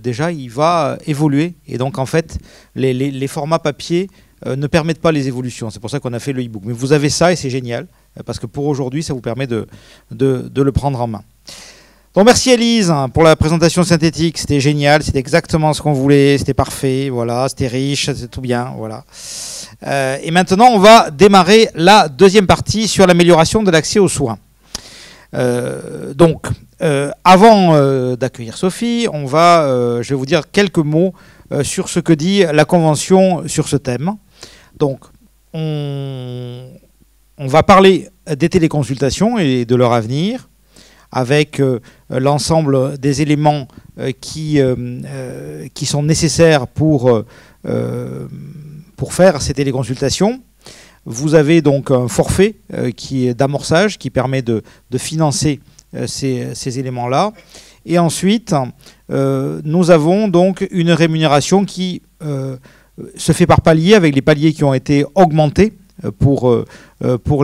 déjà, il va évoluer. Et donc en fait, les formats papier ne permettent pas les évolutions. C'est pour ça qu'on a fait le e-book. Mais vous avez ça et c'est génial, parce que pour aujourd'hui, ça vous permet de le prendre en main. Donc merci Élise pour la présentation synthétique, c'était génial, c'était exactement ce qu'on voulait, c'était parfait, voilà, c'était riche, c'était tout bien, voilà. Et maintenant on va démarrer la deuxième partie sur l'amélioration de l'accès aux soins. Avant d'accueillir Sophie, je vais vous dire quelques mots sur ce que dit la Convention sur ce thème. Donc on va parler des téléconsultations et de leur avenir, avec l'ensemble des éléments qui sont nécessaires pour faire ces téléconsultations. Vous avez donc un forfait qui est d'amorçage qui permet de financer ces éléments-là. Et ensuite, nous avons donc une rémunération qui se fait par palier, avec les paliers qui ont été augmentés. Pour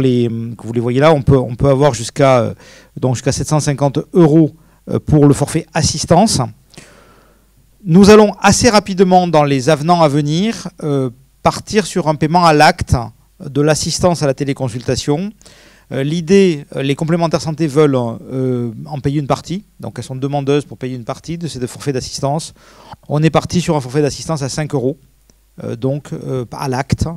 les, que vous les voyez là, on peut avoir jusqu'à 750 € pour le forfait assistance. Nous allons assez rapidement, dans les avenants à venir, partir sur un paiement à l'acte de l'assistance à la téléconsultation. L'idée, les complémentaires santé veulent en payer une partie, donc elles sont demandeuses pour payer une partie de ces forfaits d'assistance. On est parti sur un forfait d'assistance à 5 €. Donc à l'acte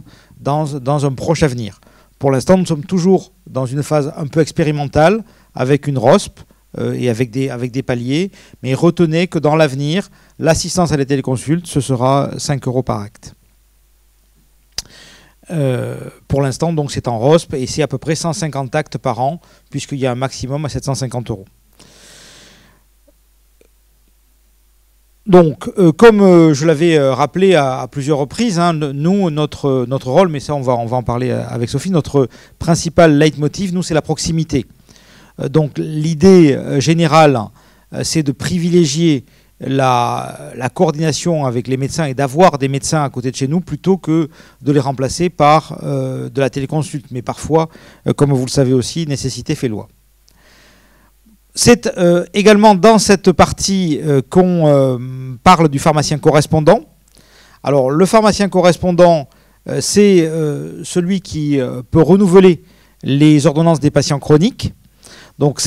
dans un proche avenir. Pour l'instant, nous sommes toujours dans une phase un peu expérimentale avec une ROSP et avec des paliers, mais retenez que dans l'avenir, l'assistance à la téléconsulte, ce sera 5 € par acte. Pour l'instant, donc c'est en ROSP et c'est à peu près 150 actes par an, puisqu'il y a un maximum à 750 €. Donc, comme je l'avais rappelé à plusieurs reprises, nous, notre rôle, mais ça on va en parler avec Sophie, notre principal leitmotiv, nous, c'est la proximité. Donc l'idée générale, c'est de privilégier la coordination avec les médecins et d'avoir des médecins à côté de chez nous plutôt que de les remplacer par de la téléconsulte. Mais parfois, comme vous le savez aussi, nécessité fait loi. C'est également dans cette partie qu'on parle du pharmacien correspondant. Alors le pharmacien correspondant, c'est celui qui peut renouveler les ordonnances des patients chroniques. Donc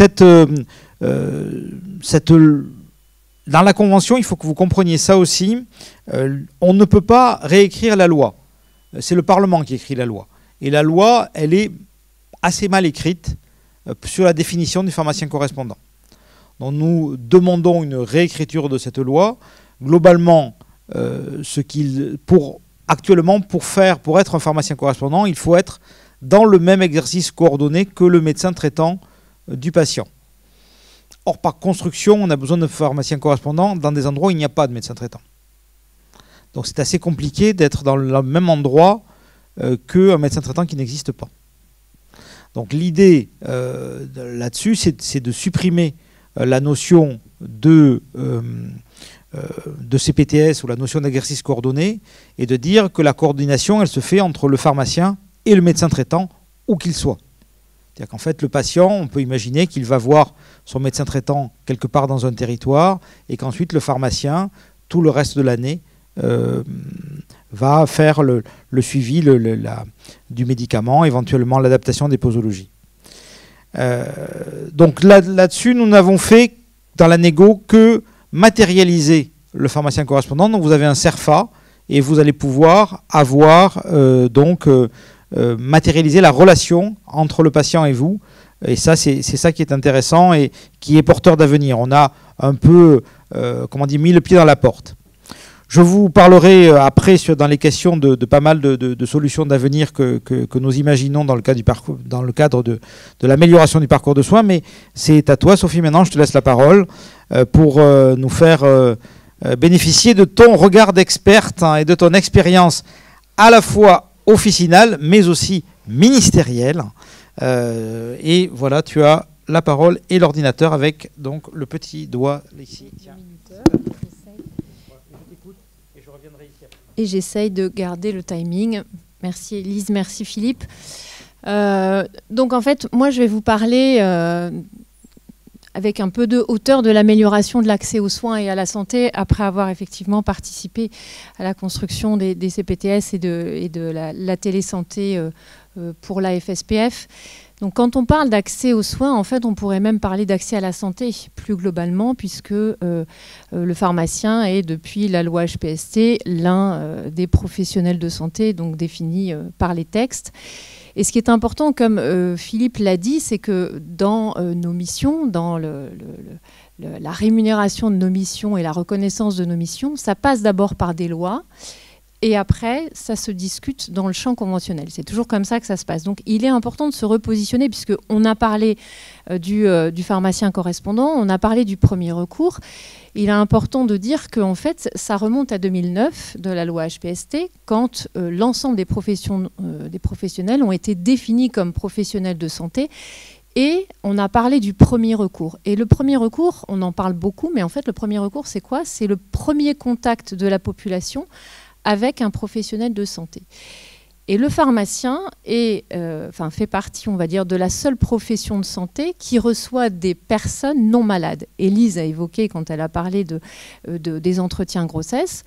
dans la Convention, il faut que vous compreniez ça aussi, on ne peut pas réécrire la loi. C'est le Parlement qui écrit la loi. Et la loi, elle est assez mal écrite sur la définition du pharmacien correspondant. Donc nous demandons une réécriture de cette loi. Globalement, actuellement, pour être un pharmacien correspondant, il faut être dans le même exercice coordonné que le médecin traitant du patient. Or, par construction, on a besoin de pharmaciens correspondants dans des endroits où il n'y a pas de médecin traitant. Donc c'est assez compliqué d'être dans le même endroit qu'un médecin traitant qui n'existe pas. Donc l'idée là-dessus, c'est de supprimer la notion de CPTS ou la notion d'exercice coordonné et de dire que la coordination, elle se fait entre le pharmacien et le médecin traitant, où qu'il soit. C'est-à-dire qu'en fait, le patient, on peut imaginer qu'il va voir son médecin traitant quelque part dans un territoire et qu'ensuite le pharmacien, tout le reste de l'année, va faire le suivi du médicament, éventuellement l'adaptation des posologies. Donc là-dessus, nous n'avons fait dans la négo que matérialiser le pharmacien correspondant. Donc vous avez un CERFA et vous allez pouvoir avoir matérialiser la relation entre le patient et vous. Et ça, c'est ça qui est intéressant et qui est porteur d'avenir. On a un peu mis le pied dans la porte. Je vous parlerai après dans les questions de pas mal de solutions d'avenir que nous imaginons dans le cadre de l'amélioration du parcours de soins. Mais c'est à toi, Sophie, maintenant, je te laisse la parole pour nous faire bénéficier de ton regard d'experte et de ton expérience à la fois officinale, mais aussi ministérielle. Et voilà, tu as la parole et l'ordinateur avec donc le petit doigt ici. Tiens. Et je reviendrai ici après. Et j'essaye de garder le timing. Merci Élise, merci Philippe. Donc en fait, moi je vais vous parler avec un peu de hauteur de l'amélioration de l'accès aux soins et à la santé, après avoir effectivement participé à la construction des CPTS et de la télésanté pour la FSPF. Donc quand on parle d'accès aux soins, en fait, on pourrait même parler d'accès à la santé plus globalement, puisque le pharmacien est, depuis la loi HPST, l'un des professionnels de santé, donc définis par les textes. Et ce qui est important, comme Philippe l'a dit, c'est que dans nos missions, dans la rémunération de nos missions et la reconnaissance de nos missions, ça passe d'abord par des lois. Et après, ça se discute dans le champ conventionnel. C'est toujours comme ça que ça se passe. Donc, il est important de se repositionner, puisqu'on a parlé du pharmacien correspondant, on a parlé du premier recours. Il est important de dire qu'en fait, ça remonte à 2009 de la loi HPST, quand l'ensemble des professionnels ont été définis comme professionnels de santé. Et on a parlé du premier recours. Et le premier recours, on en parle beaucoup, mais en fait, le premier recours, c'est quoi? C'est le premier contact de la population avec un professionnel de santé. Et le pharmacien fait partie, on va dire, de la seule profession de santé qui reçoit des personnes non malades. Élise a évoqué, quand elle a parlé des entretiens grossesse,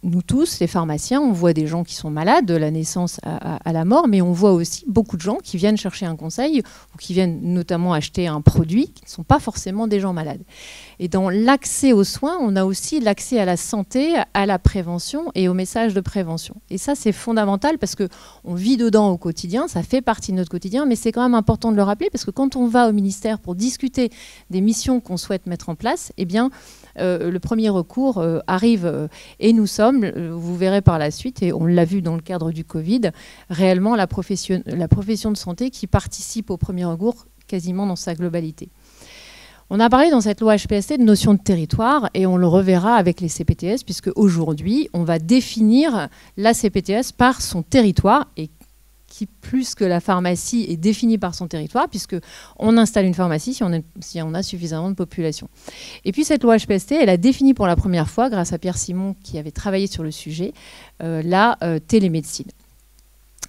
nous tous, les pharmaciens, on voit des gens qui sont malades de la naissance à la mort, mais on voit aussi beaucoup de gens qui viennent chercher un conseil ou qui viennent notamment acheter un produit qui ne sont pas forcément des gens malades. Et dans l'accès aux soins, on a aussi l'accès à la santé, à la prévention et au message de prévention. Et ça, c'est fondamental parce qu'on vit dedans au quotidien, ça fait partie de notre quotidien, mais c'est quand même important de le rappeler parce que quand on va au ministère pour discuter des missions qu'on souhaite mettre en place, eh bien, le premier recours arrive et nous sommes, vous verrez par la suite, et on l'a vu dans le cadre du Covid, réellement la profession de santé qui participe au premier recours quasiment dans sa globalité. On a parlé dans cette loi HPST de notion de territoire et on le reverra avec les CPTS puisque aujourd'hui, on va définir la CPTS par son territoire et qui, plus que la pharmacie, est définie par son territoire puisqu'on installe une pharmacie si on a suffisamment de population. Et puis cette loi HPST, elle a défini pour la première fois, grâce à Pierre Simon qui avait travaillé sur le sujet, la télémédecine.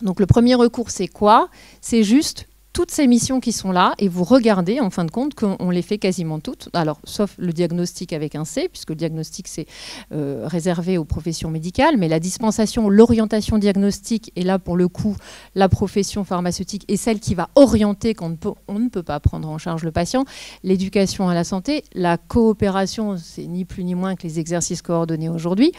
Donc le premier recours, c'est quoi? C'est juste toutes ces missions qui sont là, et vous regardez en fin de compte qu'on les fait quasiment toutes, alors sauf le diagnostic avec un C, puisque le diagnostic c'est réservé aux professions médicales, mais la dispensation, l'orientation diagnostique, et là pour le coup, la profession pharmaceutique est celle qui va orienter quand on ne peut pas prendre en charge le patient, l'éducation à la santé, la coopération, c'est ni plus ni moins que les exercices coordonnés aujourd'hui,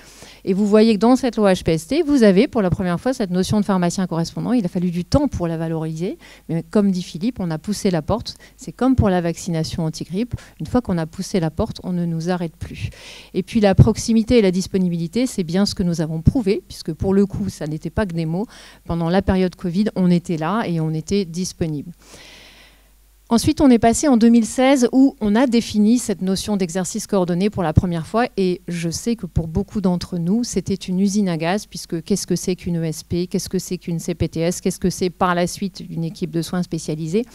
et vous voyez que dans cette loi HPST, vous avez pour la première fois cette notion de pharmacien correspondant, il a fallu du temps pour la valoriser, mais comme dit Philippe, on a poussé la porte. C'est comme pour la vaccination anti-grippe. Une fois qu'on a poussé la porte, on ne nous arrête plus. Et puis la proximité et la disponibilité, c'est bien ce que nous avons prouvé, puisque pour le coup, ça n'était pas que des mots. Pendant la période Covid, on était là et on était disponible. Ensuite, on est passé en 2016 où on a défini cette notion d'exercice coordonné pour la première fois et je sais que pour beaucoup d'entre nous, c'était une usine à gaz puisque qu'est-ce que c'est qu'une ESP, qu'est-ce que c'est qu'une CPTS, qu'est-ce que c'est par la suite une équipe de soins spécialisée.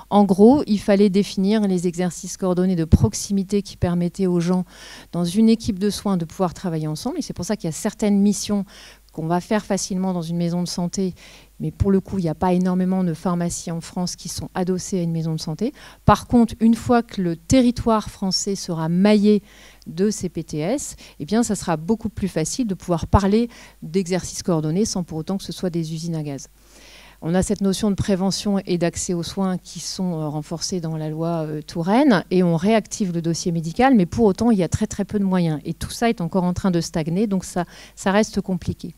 En gros, il fallait définir les exercices coordonnés de proximité qui permettaient aux gens dans une équipe de soins de pouvoir travailler ensemble et c'est pour ça qu'il y a certaines missions qu'on va faire facilement dans une maison de santé, mais pour le coup, il n'y a pas énormément de pharmacies en France qui sont adossées à une maison de santé. Par contre, une fois que le territoire français sera maillé de CPTS, eh bien, ça sera beaucoup plus facile de pouvoir parler d'exercices coordonnés sans pour autant que ce soit des usines à gaz. On a cette notion de prévention et d'accès aux soins qui sont renforcées dans la loi Touraine et on réactive le dossier médical, mais pour autant, il y a très très peu de moyens. Et tout ça est encore en train de stagner, donc ça reste compliqué.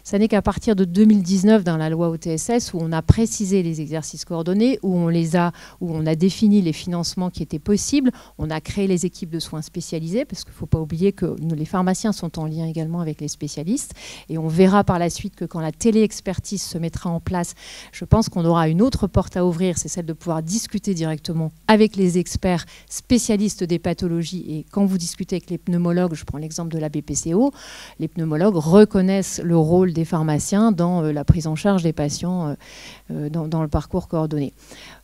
Ça n'est qu'à partir de 2019, dans la loi OTSS, où on a précisé les exercices coordonnés, où on a défini les financements qui étaient possibles, on a créé les équipes de soins spécialisées, parce qu'il ne faut pas oublier que les pharmaciens sont en lien également avec les spécialistes, et on verra par la suite que quand la téléexpertise se mettra en place, Je pense qu'on aura une autre porte à ouvrir, c'est celle de pouvoir discuter directement avec les experts spécialistes des pathologies. Et quand vous discutez avec les pneumologues, je prends l'exemple de la BPCO, les pneumologues reconnaissent le rôle des pharmaciens dans la prise en charge des patients dans le parcours coordonné.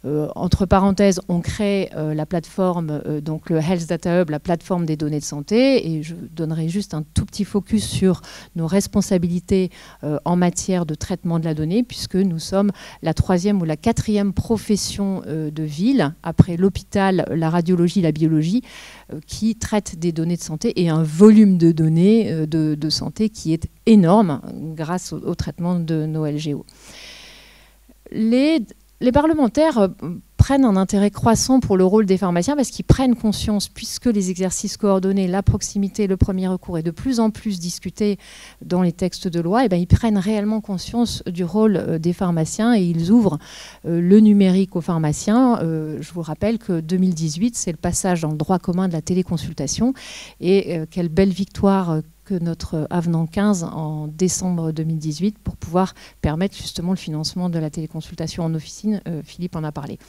Entre parenthèses, on crée la plateforme, donc le Health Data Hub, la plateforme des données de santé, et je donnerai juste un tout petit focus sur nos responsabilités en matière de traitement de la donnée, puisque nous sommes la 3e ou la 4e profession de ville, après l'hôpital, la radiologie, la biologie, qui traite des données de santé et un volume de données de santé qui est énorme grâce au traitement de nos LGO. Les parlementaires prennent un intérêt croissant pour le rôle des pharmaciens parce qu'ils prennent conscience, puisque les exercices coordonnés, la proximité, le premier recours est de plus en plus discuté dans les textes de loi, et bien ils prennent réellement conscience du rôle des pharmaciens et ils ouvrent le numérique aux pharmaciens. Je vous rappelle que 2018, c'est le passage dans le droit commun de la téléconsultation et quelle belle victoire que notre avenant 15 en décembre 2018 pour pouvoir permettre justement le financement de la téléconsultation en officine. Philippe en a parlé.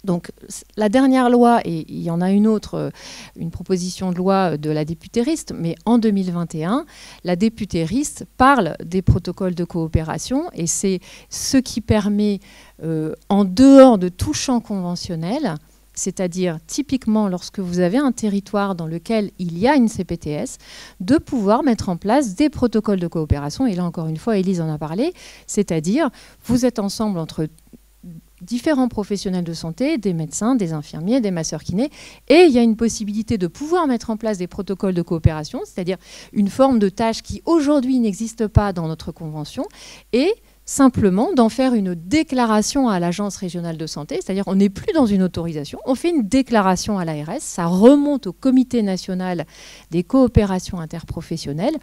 Donc la dernière loi, et il y en a une autre, une proposition de loi de la députée Rist, mais en 2021, la députée Rist parle des protocoles de coopération et c'est ce qui permet, en dehors de tout champ conventionnel, c'est-à-dire typiquement lorsque vous avez un territoire dans lequel il y a une CPTS, de pouvoir mettre en place des protocoles de coopération. Et là, encore une fois, Élise en a parlé, c'est-à-dire vous êtes ensemble entre différents professionnels de santé, des médecins, des infirmiers, des masseurs-kinés, et il y a une possibilité de pouvoir mettre en place des protocoles de coopération, c'est-à-dire une forme de tâche qui aujourd'hui n'existe pas dans notre convention, et simplement d'en faire une déclaration à l'agence régionale de santé, c'est-à-dire on n'est plus dans une autorisation, on fait une déclaration à l'ARS, ça remonte au comité national des coopérations interprofessionnelles,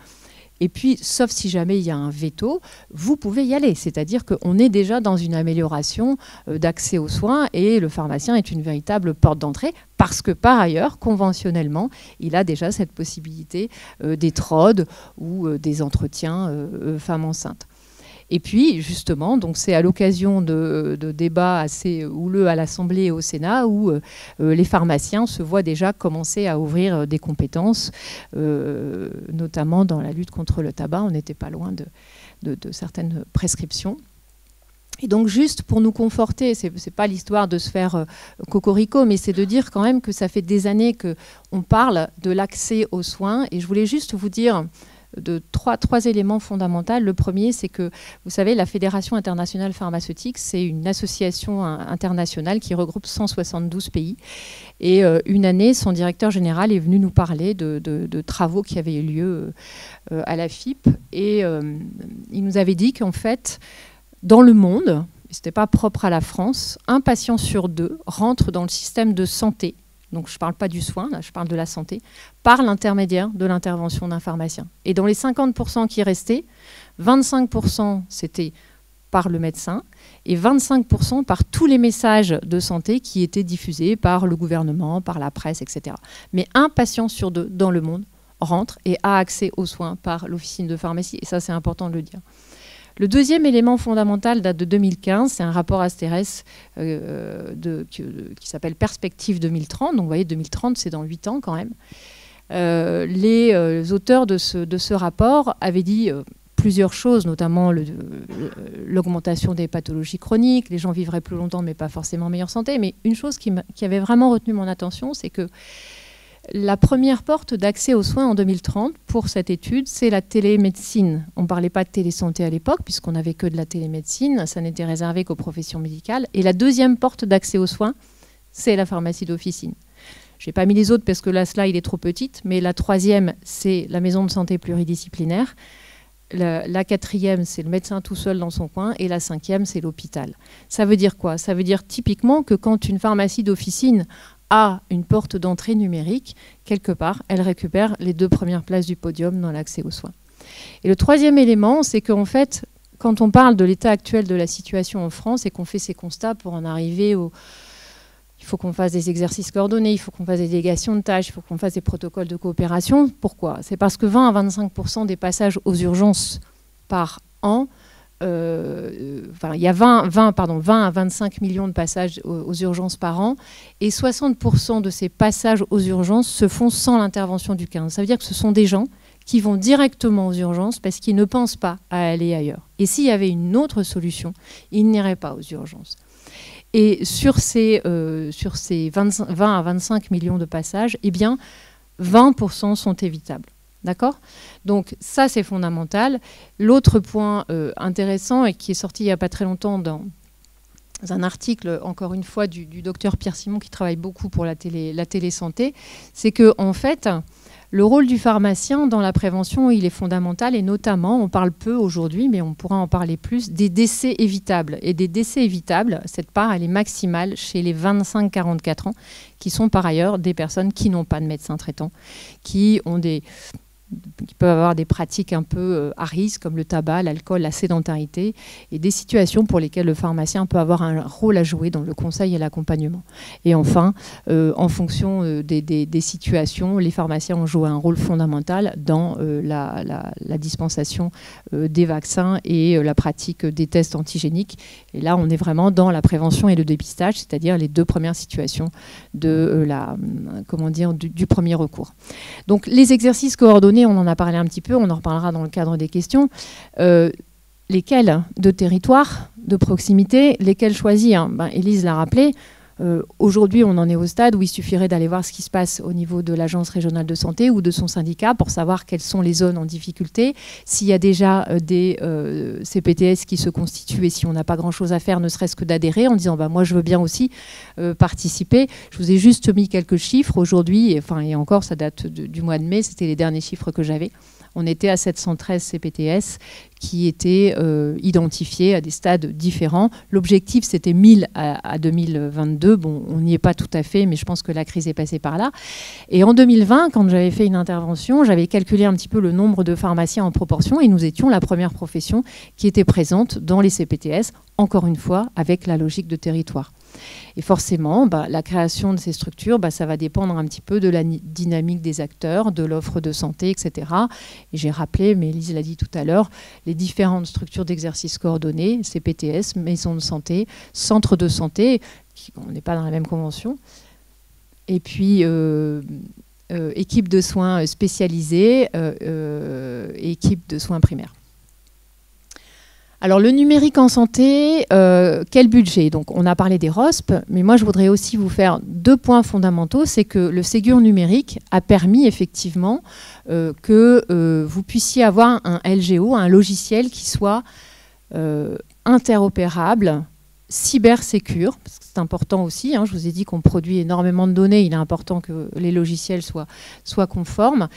et puis, sauf si jamais il y a un veto, vous pouvez y aller. C'est-à-dire qu'on est déjà dans une amélioration d'accès aux soins et le pharmacien est une véritable porte d'entrée parce que, par ailleurs, conventionnellement, il a déjà cette possibilité des TROD ou des entretiens femmes enceintes. Et puis, justement, donc c'est à l'occasion de débats assez houleux à l'Assemblée et au Sénat où les pharmaciens se voient déjà commencer à ouvrir des compétences, notamment dans la lutte contre le tabac. On n'était pas loin de certaines prescriptions. Et donc, juste pour nous conforter, ce n'est pas l'histoire de se faire cocorico, mais c'est de dire quand même que ça fait des années qu'on parle de l'accès aux soins. Et je voulais juste vous dire de trois éléments fondamentaux. Le premier, c'est que, vous savez, la Fédération internationale pharmaceutique, c'est une association internationale qui regroupe 172 pays. Et une année, son directeur général est venu nous parler de travaux qui avaient eu lieu à la FIP. Et il nous avait dit qu'en fait, dans le monde, ce n'était pas propre à la France, un patient sur 2 rentre dans le système de santé. Donc je ne parle pas du soin, là, je parle de la santé, par l'intermédiaire de l'intervention d'un pharmacien. Et dans les 50% qui restaient, 25% c'était par le médecin et 25% par tous les messages de santé qui étaient diffusés par le gouvernement, par la presse, etc. Mais un patient sur 2 dans le monde rentre et a accès aux soins par l'officine de pharmacie. Et ça, c'est important de le dire. Le deuxième élément fondamental date de 2015, c'est un rapport Asterès qui s'appelle Perspective 2030. Donc vous voyez, 2030, c'est dans 8 ans quand même. Les auteurs de ce rapport avaient dit plusieurs choses, notamment l'augmentation des pathologies chroniques, les gens vivraient plus longtemps mais pas forcément en meilleure santé. Mais une chose qui avait vraiment retenu mon attention, c'est que la première porte d'accès aux soins en 2030 pour cette étude, c'est la télémédecine. On ne parlait pas de télésanté à l'époque, puisqu'on n'avait que de la télémédecine, ça n'était réservé qu'aux professions médicales. Et la deuxième porte d'accès aux soins, c'est la pharmacie d'officine. Je n'ai pas mis les autres parce que la slide est trop petite, mais la troisième, c'est la maison de santé pluridisciplinaire. La quatrième, c'est le médecin tout seul dans son coin. Et la cinquième, c'est l'hôpital. Ça veut dire quoi? Ça veut dire typiquement que quand une pharmacie d'officine a une porte d'entrée numérique, quelque part, elle récupère les 2 premières places du podium dans l'accès aux soins. Et le troisième élément, c'est qu'en fait, quand on parle de l'état actuel de la situation en France et qu'on fait ces constats pour en arriver au... Il faut qu'on fasse des exercices coordonnés, il faut qu'on fasse des délégations de tâches, il faut qu'on fasse des protocoles de coopération. Pourquoi? C'est parce que 20 à 25% des passages aux urgences par an il y a 20 à 25 millions de passages aux urgences par an, et 60% de ces passages aux urgences se font sans l'intervention du 15. Ça veut dire que ce sont des gens qui vont directement aux urgences parce qu'ils ne pensent pas à aller ailleurs. Et s'il y avait une autre solution, ils n'iraient pas aux urgences. Et sur ces 20 à 25 millions de passages, eh bien, 20% sont évitables. D'accord ? Donc ça, c'est fondamental. L'autre point intéressant, et qui est sorti il n'y a pas très longtemps dans un article, encore une fois, du docteur Pierre Simon, qui travaille beaucoup pour la télésanté, c'est qu'en fait, le rôle du pharmacien dans la prévention, il est fondamental, et notamment, on parle peu aujourd'hui, mais on pourra en parler plus, des décès évitables. Et des décès évitables, cette part, elle est maximale chez les 25-44 ans, qui sont par ailleurs des personnes qui n'ont pas de médecin traitant, qui peuvent avoir des pratiques un peu à risque, comme le tabac, l'alcool, la sédentarité, et des situations pour lesquelles le pharmacien peut avoir un rôle à jouer dans le conseil et l'accompagnement. Et enfin, en fonction des situations, les pharmaciens ont joué un rôle fondamental dans la dispensation des vaccins et la pratique des tests antigéniques. Et là, on est vraiment dans la prévention et le dépistage, c'est-à-dire les deux premières situations du premier recours. Donc, les exercices coordonnés, on en a parlé un petit peu, on en reparlera dans le cadre des questions. Lesquels de territoire, de proximité, lesquels choisir ? Élise l'a rappelé, aujourd'hui on en est au stade où il suffirait d'aller voir ce qui se passe au niveau de l'agence régionale de santé ou de son syndicat pour savoir quelles sont les zones en difficulté, s'il y a déjà des CPTS qui se constituent et si on n'a pas grand-chose à faire, ne serait-ce que d'adhérer en disant moi je veux bien aussi participer. Je vous ai juste mis quelques chiffres aujourd'hui, et encore ça date du mois de mai, c'était les derniers chiffres que j'avais. On était à 713 CPTS qui étaient identifiés à des stades différents. L'objectif, c'était 1000 à 2022. Bon, on n'y est pas tout à fait, mais je pense que la crise est passée par là. Et en 2020, quand j'avais fait une intervention, j'avais calculé un petit peu le nombre de pharmaciens en proportion et nous étions la première profession qui était présente dans les CPTS, encore une fois, avec la logique de territoire. Et forcément, la création de ces structures, ça va dépendre un petit peu de la dynamique des acteurs, de l'offre de santé, etc. Et j'ai rappelé, mais Elise l'a dit tout à l'heure, les différentes structures d'exercice coordonné, CPTS, maisons de santé, centres de santé, on n'est pas dans la même convention, et puis équipe de soins spécialisée, équipe de soins primaires. Alors, le numérique en santé, quel budget ? Donc, on a parlé des ROSP, mais moi, je voudrais aussi vous faire deux points fondamentaux. C'est que le Ségur numérique a permis effectivement que vous puissiez avoir un LGO, un logiciel qui soit interopérable, cybersécure, parce que c'est important aussi, je vous ai dit qu'on produit énormément de données, il est important que les logiciels soient conformes.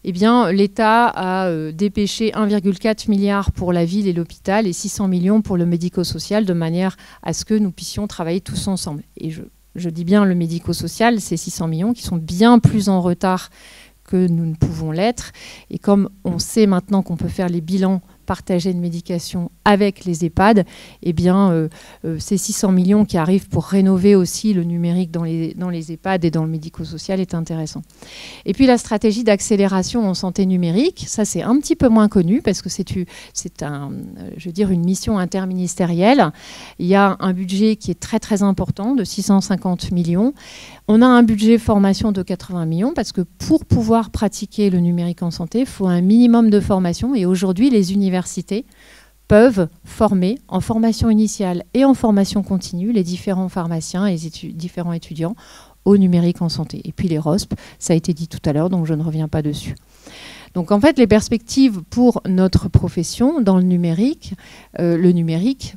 Eh bien, l'État a dépêché 1,4 milliard pour la ville et l'hôpital et 600 millions pour le médico-social, de manière à ce que nous puissions travailler tous ensemble. Et je dis bien le médico-social, ces 600 millions qui sont bien plus en retard que nous ne pouvons l'être. Et comme on sait maintenant qu'on peut faire les bilans partagés de médication avec les EHPAD, eh bien, ces 600 millions qui arrivent pour rénover aussi le numérique dans les EHPAD et dans le médico-social est intéressant. Et puis la stratégie d'accélération en santé numérique, ça c'est un petit peu moins connu parce que c'est une mission interministérielle. Il y a un budget qui est très très important de 650 millions. On a un budget formation de 80 millions parce que pour pouvoir pratiquer le numérique en santé, il faut un minimum de formation et aujourd'hui les universités peuvent former en formation initiale et en formation continue les différents pharmaciens et les différents étudiants au numérique en santé. Et puis les ROSP, ça a été dit tout à l'heure, donc je ne reviens pas dessus. Donc en fait, les perspectives pour notre profession dans le numérique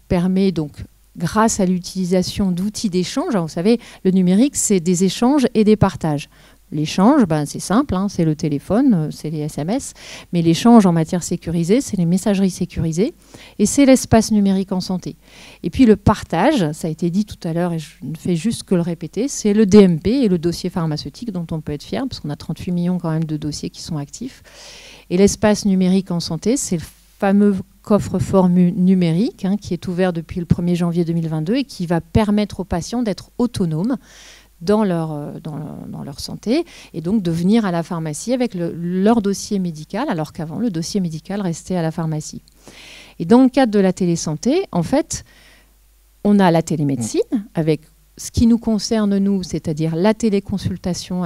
permet donc, grâce à l'utilisation d'outils d'échange, vous savez, le numérique, c'est des échanges et des partages. L'échange, c'est simple, c'est le téléphone, c'est les SMS, mais l'échange en matière sécurisée, c'est les messageries sécurisées et c'est l'espace numérique en santé. Et puis le partage, ça a été dit tout à l'heure et je ne fais juste que le répéter, c'est le DMP et le dossier pharmaceutique dont on peut être fier parce qu'on a 38 millions quand même de dossiers qui sont actifs. Et l'espace numérique en santé, c'est le fameux coffre-fort numérique qui est ouvert depuis le 1er janvier 2022 et qui va permettre aux patients d'être autonomes dans leur santé et donc de venir à la pharmacie avec leur dossier médical alors qu'avant le dossier médical restait à la pharmacie. Et dans le cadre de la télésanté, en fait, on a la télémédecine avec ce qui nous concerne, nous, c'est-à-dire la téléconsultation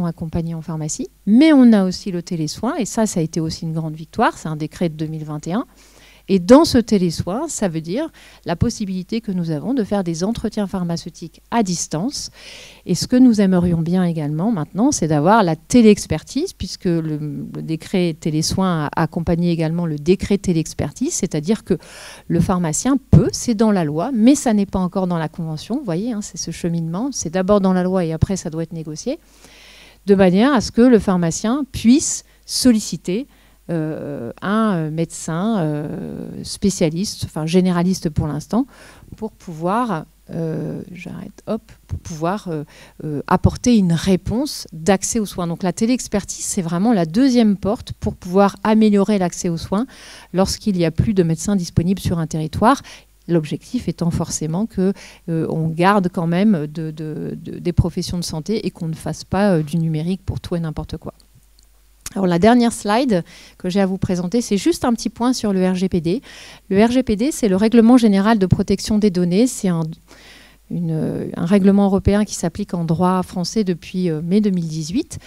accompagnée en pharmacie, mais on a aussi le télésoin, et ça a été aussi une grande victoire, c'est un décret de 2021. Et dans ce télésoin, ça veut dire la possibilité que nous avons de faire des entretiens pharmaceutiques à distance. Et ce que nous aimerions bien également maintenant, c'est d'avoir la téléexpertise, puisque le décret télésoin a accompagné également le décret téléexpertise, c'est-à-dire que le pharmacien peut, c'est dans la loi, mais ça n'est pas encore dans la convention. Vous voyez, hein, c'est ce cheminement. C'est d'abord dans la loi et après ça doit être négocié, de manière à ce que le pharmacien puisse solliciter un médecin spécialiste, enfin généraliste pour l'instant, pour pouvoir, apporter une réponse d'accès aux soins. Donc la téléexpertise, c'est vraiment la deuxième porte pour pouvoir améliorer l'accès aux soins lorsqu'il n'y a plus de médecins disponibles sur un territoire. L'objectif étant forcément qu'on garde quand même des professions de santé et qu'on ne fasse pas du numérique pour tout et n'importe quoi. Alors la dernière slide que j'ai à vous présenter, c'est juste un petit point sur le RGPD. Le RGPD, c'est le Règlement général de protection des données. C'est un règlement européen qui s'applique en droit français depuis mai 2018.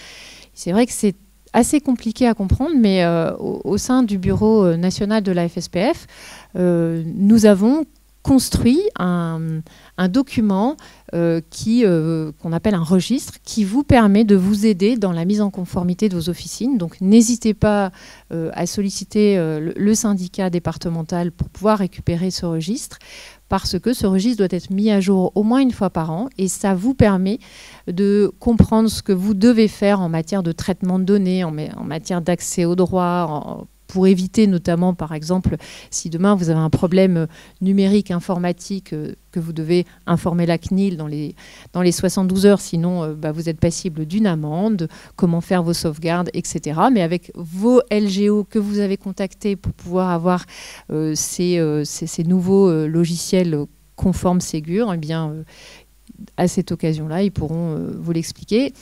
C'est vrai que c'est assez compliqué à comprendre, mais au sein du Bureau national de la FSPF, nous avons construit un document qu'on appelle un registre qui vous permet de vous aider dans la mise en conformité de vos officines. Donc n'hésitez pas à solliciter le syndicat départemental pour pouvoir récupérer ce registre, parce que ce registre doit être mis à jour au moins une fois par an et ça vous permet de comprendre ce que vous devez faire en matière de traitement de données, en matière d'accès aux droits, pour éviter notamment, par exemple, si demain vous avez un problème numérique, informatique, que vous devez informer la CNIL dans les 72 heures, sinon vous êtes passible d'une amende, comment faire vos sauvegardes, etc. Mais avec vos LGO que vous avez contactés pour pouvoir avoir ces nouveaux logiciels conformes Ségur, eh bien, à cette occasion-là, ils pourront vous l'expliquer.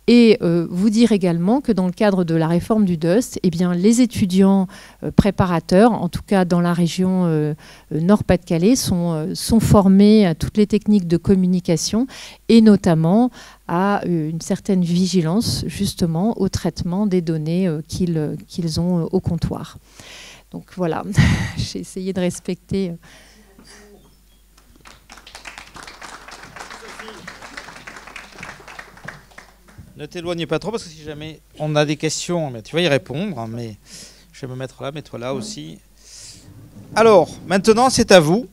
Et vous dire également que dans le cadre de la réforme du DUST, eh bien, les étudiants préparateurs, en tout cas dans la région Nord-Pas-de-Calais, sont formés à toutes les techniques de communication et notamment à une certaine vigilance justement au traitement des données qu'ils ont au comptoir. Donc voilà, j'ai essayé de respecter... Ne t'éloigne pas trop parce que si jamais on a des questions, tu vas y répondre. Mais je vais me mettre là, mets-toi là aussi. Alors, maintenant, c'est à vous.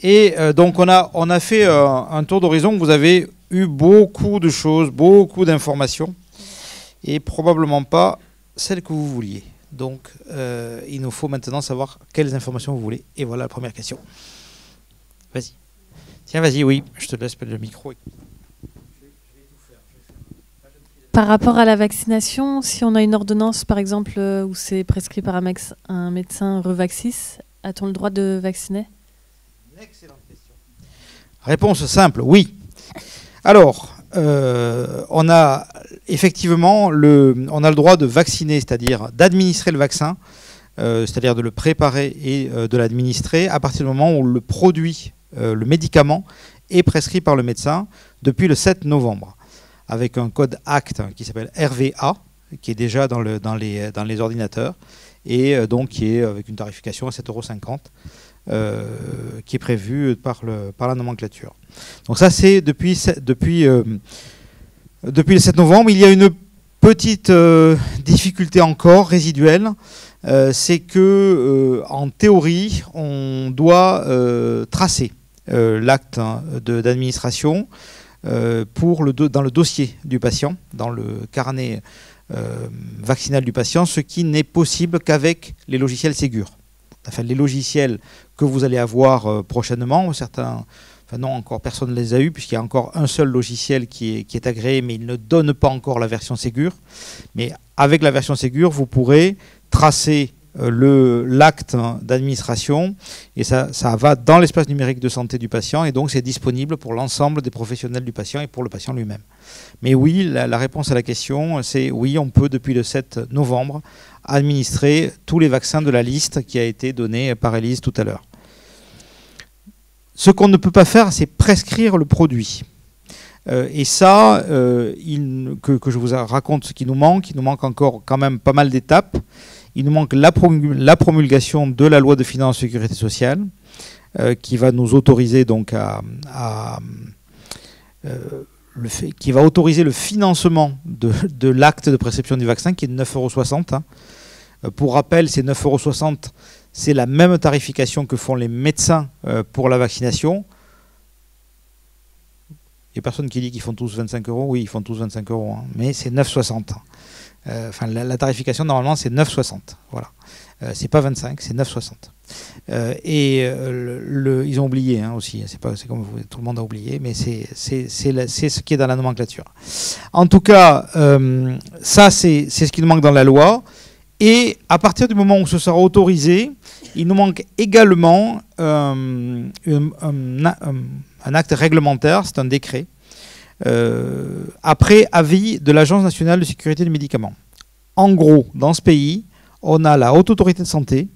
Et donc, on a fait un tour d'horizon. Vous avez eu beaucoup de choses, beaucoup d'informations. Et probablement pas celles que vous vouliez. Donc, il nous faut maintenant savoir quelles informations vous voulez. Et voilà la première question. Vas-y. Tiens, vas-y, oui. Je te laisse le micro. Par rapport à la vaccination, si on a une ordonnance, par exemple, où c'est prescrit par un médecin Revaxis, a-t-on le droit de vacciner? Excellente question. Réponse simple, oui. Alors, on a effectivement on a le droit de vacciner, c'est-à-dire d'administrer le vaccin, c'est-à-dire de le préparer et de l'administrer à partir du moment où le produit, le médicament, est prescrit par le médecin depuis le 7 novembre. Avec un code ACT qui s'appelle RVA, qui est déjà dans les ordinateurs, et donc qui est avec une tarification à 7,50 €, qui est prévue par la nomenclature. Donc ça, c'est depuis le 7 novembre. Il y a une petite difficulté encore résiduelle, c'est que en théorie, on doit tracer l'acte d'administration dans le dossier du patient, dans le carnet vaccinal du patient, ce qui n'est possible qu'avec les logiciels Ségur. Enfin, les logiciels que vous allez avoir prochainement, certains, enfin non, encore personne ne les a eus, puisqu'il y a encore un seul logiciel qui est agréé, mais il ne donne pas encore la version Ségur. Mais avec la version Ségur, vous pourrez tracer l'acte d'administration et ça va dans l'espace numérique de santé du patient et donc c'est disponible pour l'ensemble des professionnels du patient et pour le patient lui-même. Mais oui, la réponse à la question, c'est oui, on peut depuis le 7 novembre administrer tous les vaccins de la liste qui a été donnée par Élise tout à l'heure. Ce qu'on ne peut pas faire, c'est prescrire le produit. Et ça, que je vous raconte ce qui nous manque, il nous manque encore quand même pas mal d'étapes. Il nous manque la promulgation de la loi de finances sécurité sociale qui va nous autoriser donc qui va autoriser le financement de l'acte de prescription du vaccin qui est de 9,60 €. Pour rappel, ces 9,60 €, c'est la même tarification que font les médecins pour la vaccination. Il n'y a personne qui dit qu'ils font tous 25 €. Oui, ils font tous 25 €, hein, mais c'est 9,60 €. Enfin, la tarification, normalement, c'est 9,60 €. Voilà. C'est pas 25, c'est 9,60 €. Ils ont oublié hein, aussi. C'est comme tout le monde a oublié, mais c'est ce qui est dans la nomenclature. En tout cas, ça, c'est ce qui nous manque dans la loi. Et à partir du moment où ce sera autorisé, il nous manque également un acte réglementaire, c'est un décret, après avis de l'Agence nationale de sécurité du médicament. En gros, dans ce pays, on a la Haute Autorité de Santé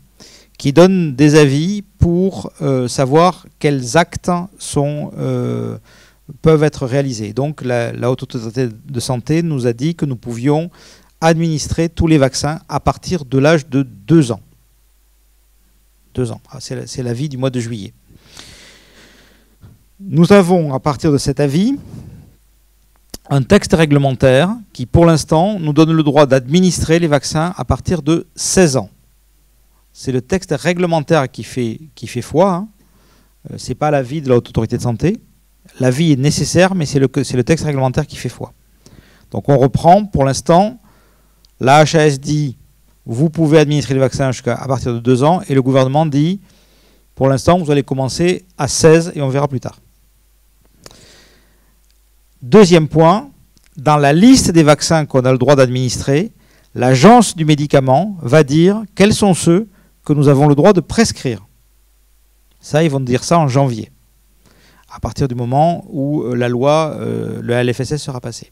qui donne des avis pour savoir quels actes peuvent être réalisés. Donc la Haute Autorité de Santé nous a dit que nous pouvions administrer tous les vaccins à partir de l'âge de 2 ans. 2 ans, c'est l'avis du mois de juillet. Nous avons, à partir de cet avis, un texte réglementaire qui, pour l'instant, nous donne le droit d'administrer les vaccins à partir de 16 ans. C'est le texte réglementaire qui fait foi. Hein. Ce n'est pas l'avis de la Haute Autorité de Santé. L'avis est nécessaire, mais c'est le texte réglementaire qui fait foi. Donc on reprend, pour l'instant, la HAS dit vous pouvez administrer les vaccins à partir de 2 ans et le gouvernement dit pour l'instant vous allez commencer à 16 et on verra plus tard. Deuxième point, dans la liste des vaccins qu'on a le droit d'administrer, l'Agence du médicament va dire quels sont ceux que nous avons le droit de prescrire. Ça, ils vont dire ça en janvier, à partir du moment où la loi, le LFSS sera passé.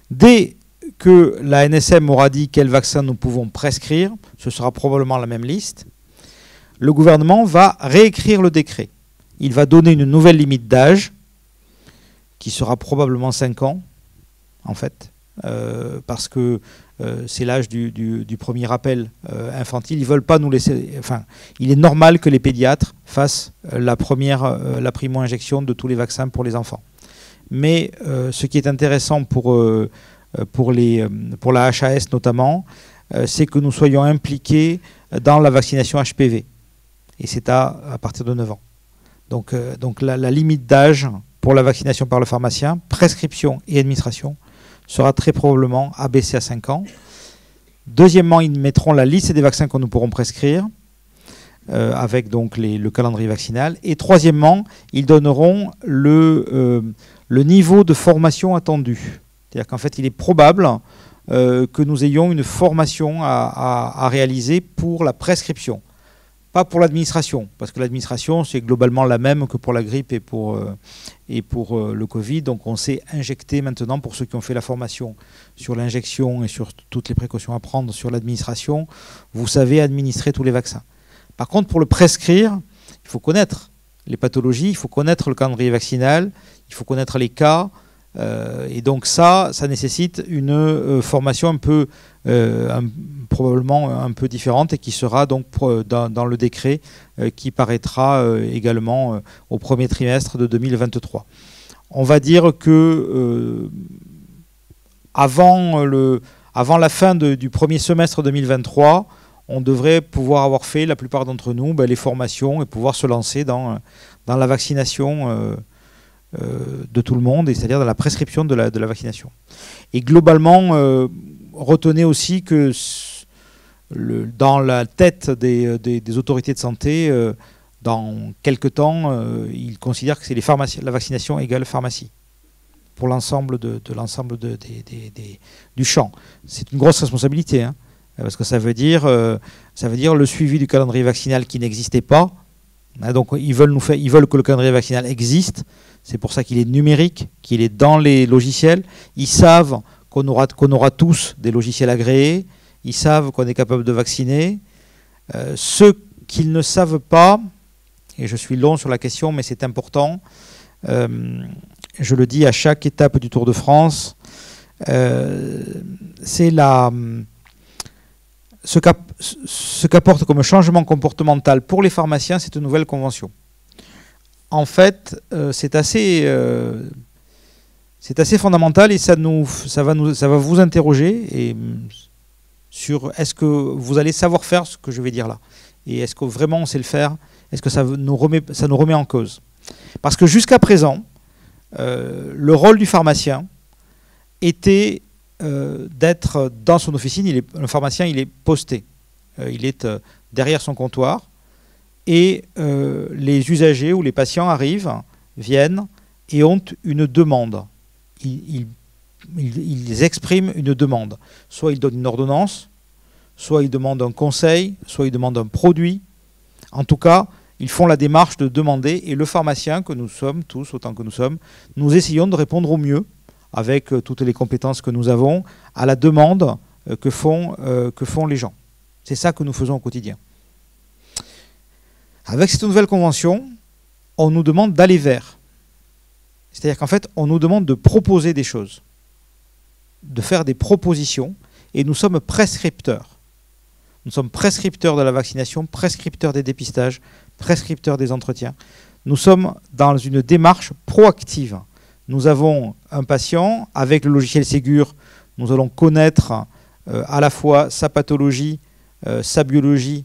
Dès que la NSM aura dit quels vaccins nous pouvons prescrire, ce sera probablement la même liste, le gouvernement va réécrire le décret. Il va donner une nouvelle limite d'âge, qui sera probablement 5 ans, en fait, parce que c'est l'âge du premier rappel infantile. Ils ne veulent pas nous laisser... Enfin, il est normal que les pédiatres fassent la primo-injection de tous les vaccins pour les enfants. Mais ce qui est intéressant pour la HAS notamment, c'est que nous soyons impliqués dans la vaccination HPV. Et c'est à partir de 9 ans. Donc la limite d'âge pour la vaccination par le pharmacien, prescription et administration, sera très probablement abaissée à 5 ans. Deuxièmement, ils mettront la liste des vaccins que nous pourrons prescrire, avec donc le calendrier vaccinal. Et troisièmement, ils donneront le niveau de formation attendu. C'est-à-dire qu'en fait, il est probable que nous ayons une formation à réaliser pour la prescription. Pas pour l'administration, parce que l'administration, c'est globalement la même que pour la grippe et pour le Covid. Donc on sait injecter maintenant, pour ceux qui ont fait la formation sur l'injection et sur toutes les précautions à prendre sur l'administration, vous savez administrer tous les vaccins. Par contre, pour le prescrire, il faut connaître les pathologies, il faut connaître le calendrier vaccinal, il faut connaître les cas. Et donc ça nécessite une formation probablement un peu différente et qui sera donc dans le décret qui paraîtra également au premier trimestre de 2023. On va dire que avant la fin du premier semestre 2023, on devrait pouvoir avoir fait, la plupart d'entre nous, les formations et pouvoir se lancer dans la vaccination de tout le monde, c'est-à-dire dans la prescription de la vaccination. Et globalement, retenez aussi que dans la tête des autorités de santé, dans quelques temps, ils considèrent que c'est la vaccination égale pharmacie pour l'ensemble du champ. C'est une grosse responsabilité, hein. parce que ça veut dire le suivi du calendrier vaccinal qui n'existait pas. Donc ils veulent que le calendrier vaccinal existe. C'est pour ça qu'il est numérique, qu'il est dans les logiciels. Ils savent qu'on aura tous des logiciels agréés. Ils savent qu'on est capable de vacciner. Ce qu'ils ne savent pas, et je suis long sur la question, mais c'est important, je le dis à chaque étape du Tour de France, c'est ce qu'apporte comme changement comportemental pour les pharmaciens cette nouvelle convention. En fait, c'est assez fondamental et ça va vous interroger sur est-ce que vous allez savoir faire ce que je vais dire là, et est-ce que vraiment on sait le faire, est-ce que ça nous remet en cause. Parce que jusqu'à présent, le rôle du pharmacien était d'être dans son officine. Le pharmacien, il est posté. Il est derrière son comptoir. Et les usagers ou les patients viennent et ont une demande. Ils expriment une demande. Soit ils donnent une ordonnance, soit ils demandent un conseil, soit ils demandent un produit. En tout cas, ils font la démarche de demander. Et le pharmacien, que nous sommes tous, autant que nous sommes, nous essayons de répondre au mieux, avec toutes les compétences que nous avons, à la demande que font les gens. C'est ça que nous faisons au quotidien. Avec cette nouvelle convention, on nous demande d'aller vers. C'est-à-dire qu'en fait, on nous demande de proposer des choses, de faire des propositions, et nous sommes prescripteurs. Nous sommes prescripteurs de la vaccination, prescripteurs des dépistages, prescripteurs des entretiens. Nous sommes dans une démarche proactive. Nous avons un patient, avec le logiciel Ségur, nous allons connaître à la fois sa pathologie, sa biologie,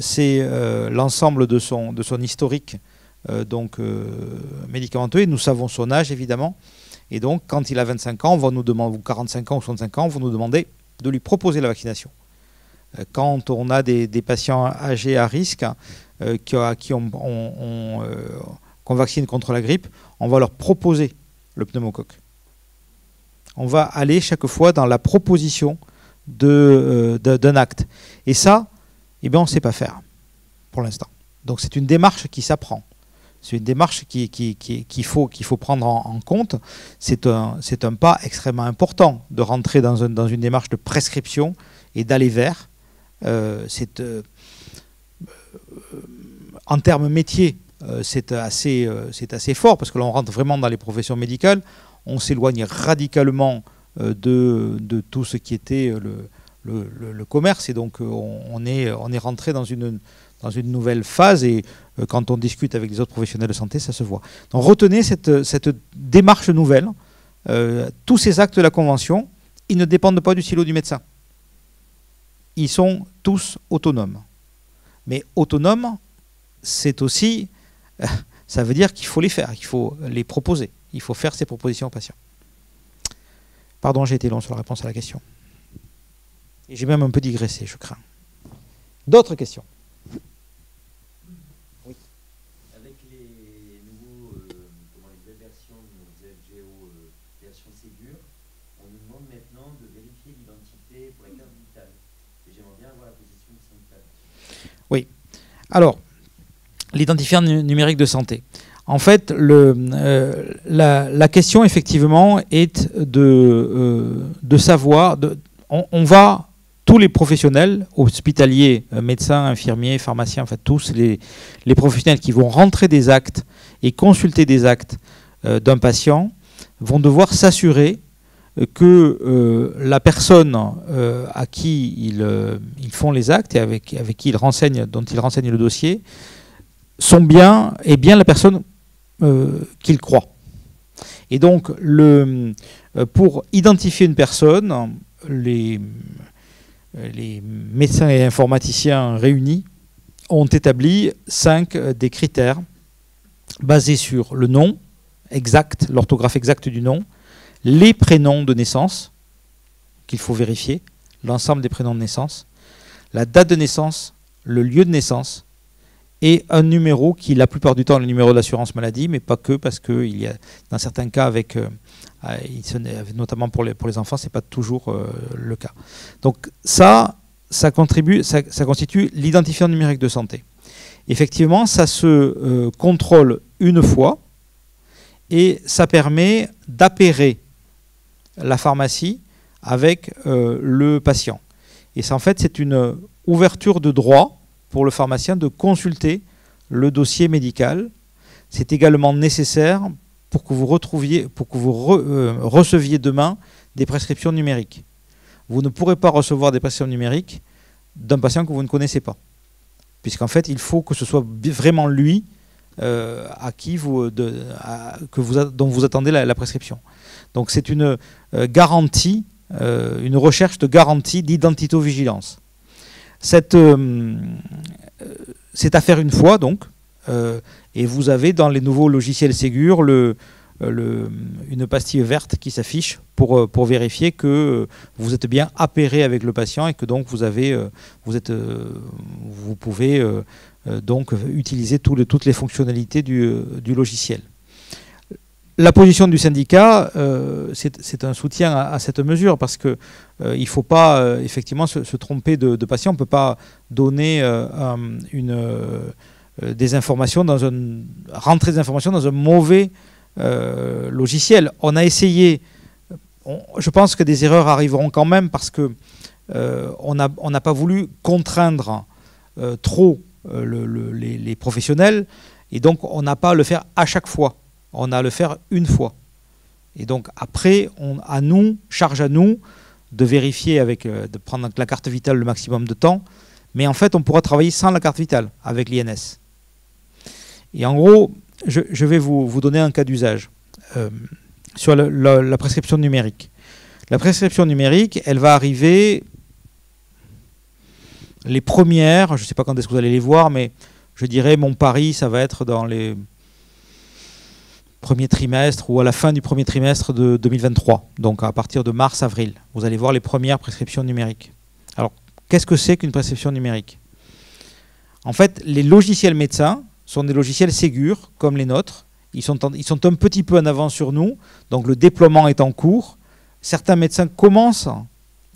c'est l'ensemble de son historique médicamenteux, et nous savons son âge évidemment. Et donc quand il a 25 ans, on va nous demander, ou 45 ans ou 65 ans, on va nous demander de lui proposer la vaccination. Quand on a des patients âgés à risque qu'on vaccine contre la grippe, on va leur proposer le pneumocoque. On va aller chaque fois dans la proposition d'un acte. Et ça, eh bien, on ne sait pas faire pour l'instant. Donc c'est une démarche qui s'apprend. C'est une démarche qu'il faut prendre en compte. C'est un pas extrêmement important de rentrer dans une démarche de prescription et d'aller vers. En termes métiers, c'est assez fort, parce que là on rentre vraiment dans les professions médicales. On s'éloigne radicalement de tout ce qui était le commerce, et donc on est rentré dans une nouvelle phase, et quand on discute avec les autres professionnels de santé, ça se voit. Donc retenez cette démarche nouvelle. Tous ces actes de la Convention, ils ne dépendent pas du silo du médecin. Ils sont tous autonomes. Mais autonomes, c'est aussi, ça veut dire qu'il faut les faire, il faut les proposer, il faut faire ces propositions aux patients. Pardon, j'ai été long sur la réponse à la question. Et j'ai même un peu digressé, je crains. D'autres questions? Oui. Avec les nouvelles versions de nos FGO version Ségur, on nous demande maintenant de vérifier l'identité pour la carte vitale. Et j'aimerais bien avoir la position de Santé. Oui. Alors, l'identifiant numérique de santé. En fait, la question, effectivement, est de savoir... On va... Tous les professionnels, hospitaliers, médecins, infirmiers, pharmaciens, en fait tous les professionnels qui vont rentrer des actes et consulter des actes d'un patient vont devoir s'assurer que la personne à qui ils font les actes et avec qui dont ils renseignent le dossier est bien la personne qu'ils croient. Et donc, pour identifier une personne, les médecins et informaticiens réunis ont établi 5 des critères basés sur le nom exact, l'orthographe exacte du nom, les prénoms de naissance, qu'il faut vérifier, l'ensemble des prénoms de naissance, la date de naissance, le lieu de naissance, et un numéro qui, la plupart du temps, est le numéro de l'assurance maladie, mais pas que, parce qu'il y a, dans certains cas, notamment pour les enfants, ce n'est pas toujours le cas. Donc ça, ça constitue l'identifiant numérique de santé. Effectivement, ça se contrôle une fois et ça permet d'appairer la pharmacie avec le patient. Et ça, en fait, c'est une ouverture de droit pour le pharmacien de consulter le dossier médical. C'est également nécessaire pour que vous receviez demain des prescriptions numériques. Vous ne pourrez pas recevoir des prescriptions numériques d'un patient que vous ne connaissez pas. Puisqu'en fait, il faut que ce soit vraiment lui dont vous attendez la prescription. Donc c'est une garantie, une recherche de garantie d'identitovigilance. C'est à faire une fois, donc, et vous avez dans les nouveaux logiciels Ségur une pastille verte qui s'affiche pour vérifier que vous êtes bien appairé avec le patient et que donc vous pouvez donc utiliser toutes les fonctionnalités du logiciel. La position du syndicat, c'est un soutien à cette mesure parce qu'il ne faut pas effectivement se tromper de patient. On ne peut pas donner des informations rentrer des informations dans un mauvais logiciel. On a essayé, je pense que des erreurs arriveront quand même parce que on n'a pas voulu contraindre trop les professionnels et donc on n'a pas à le faire à chaque fois. On a à le faire une fois. Et donc après, charge à nous de vérifier de prendre la carte vitale le maximum de temps. Mais en fait, on pourra travailler sans la carte vitale avec l'INS. Et en gros, je vais vous donner un cas d'usage sur la prescription numérique. La prescription numérique, elle va arriver les premières, je ne sais pas quand est-ce que vous allez les voir, mais je dirais mon pari, ça va être dans les premier trimestre ou à la fin du premier trimestre de 2023, donc à partir de mars-avril. Vous allez voir les premières prescriptions numériques. Alors, qu'est-ce que c'est qu'une prescription numérique? En fait, les logiciels médecins sont des logiciels Ségur, comme les nôtres. Ils sont un petit peu en avance sur nous, donc le déploiement est en cours. Certains médecins commencent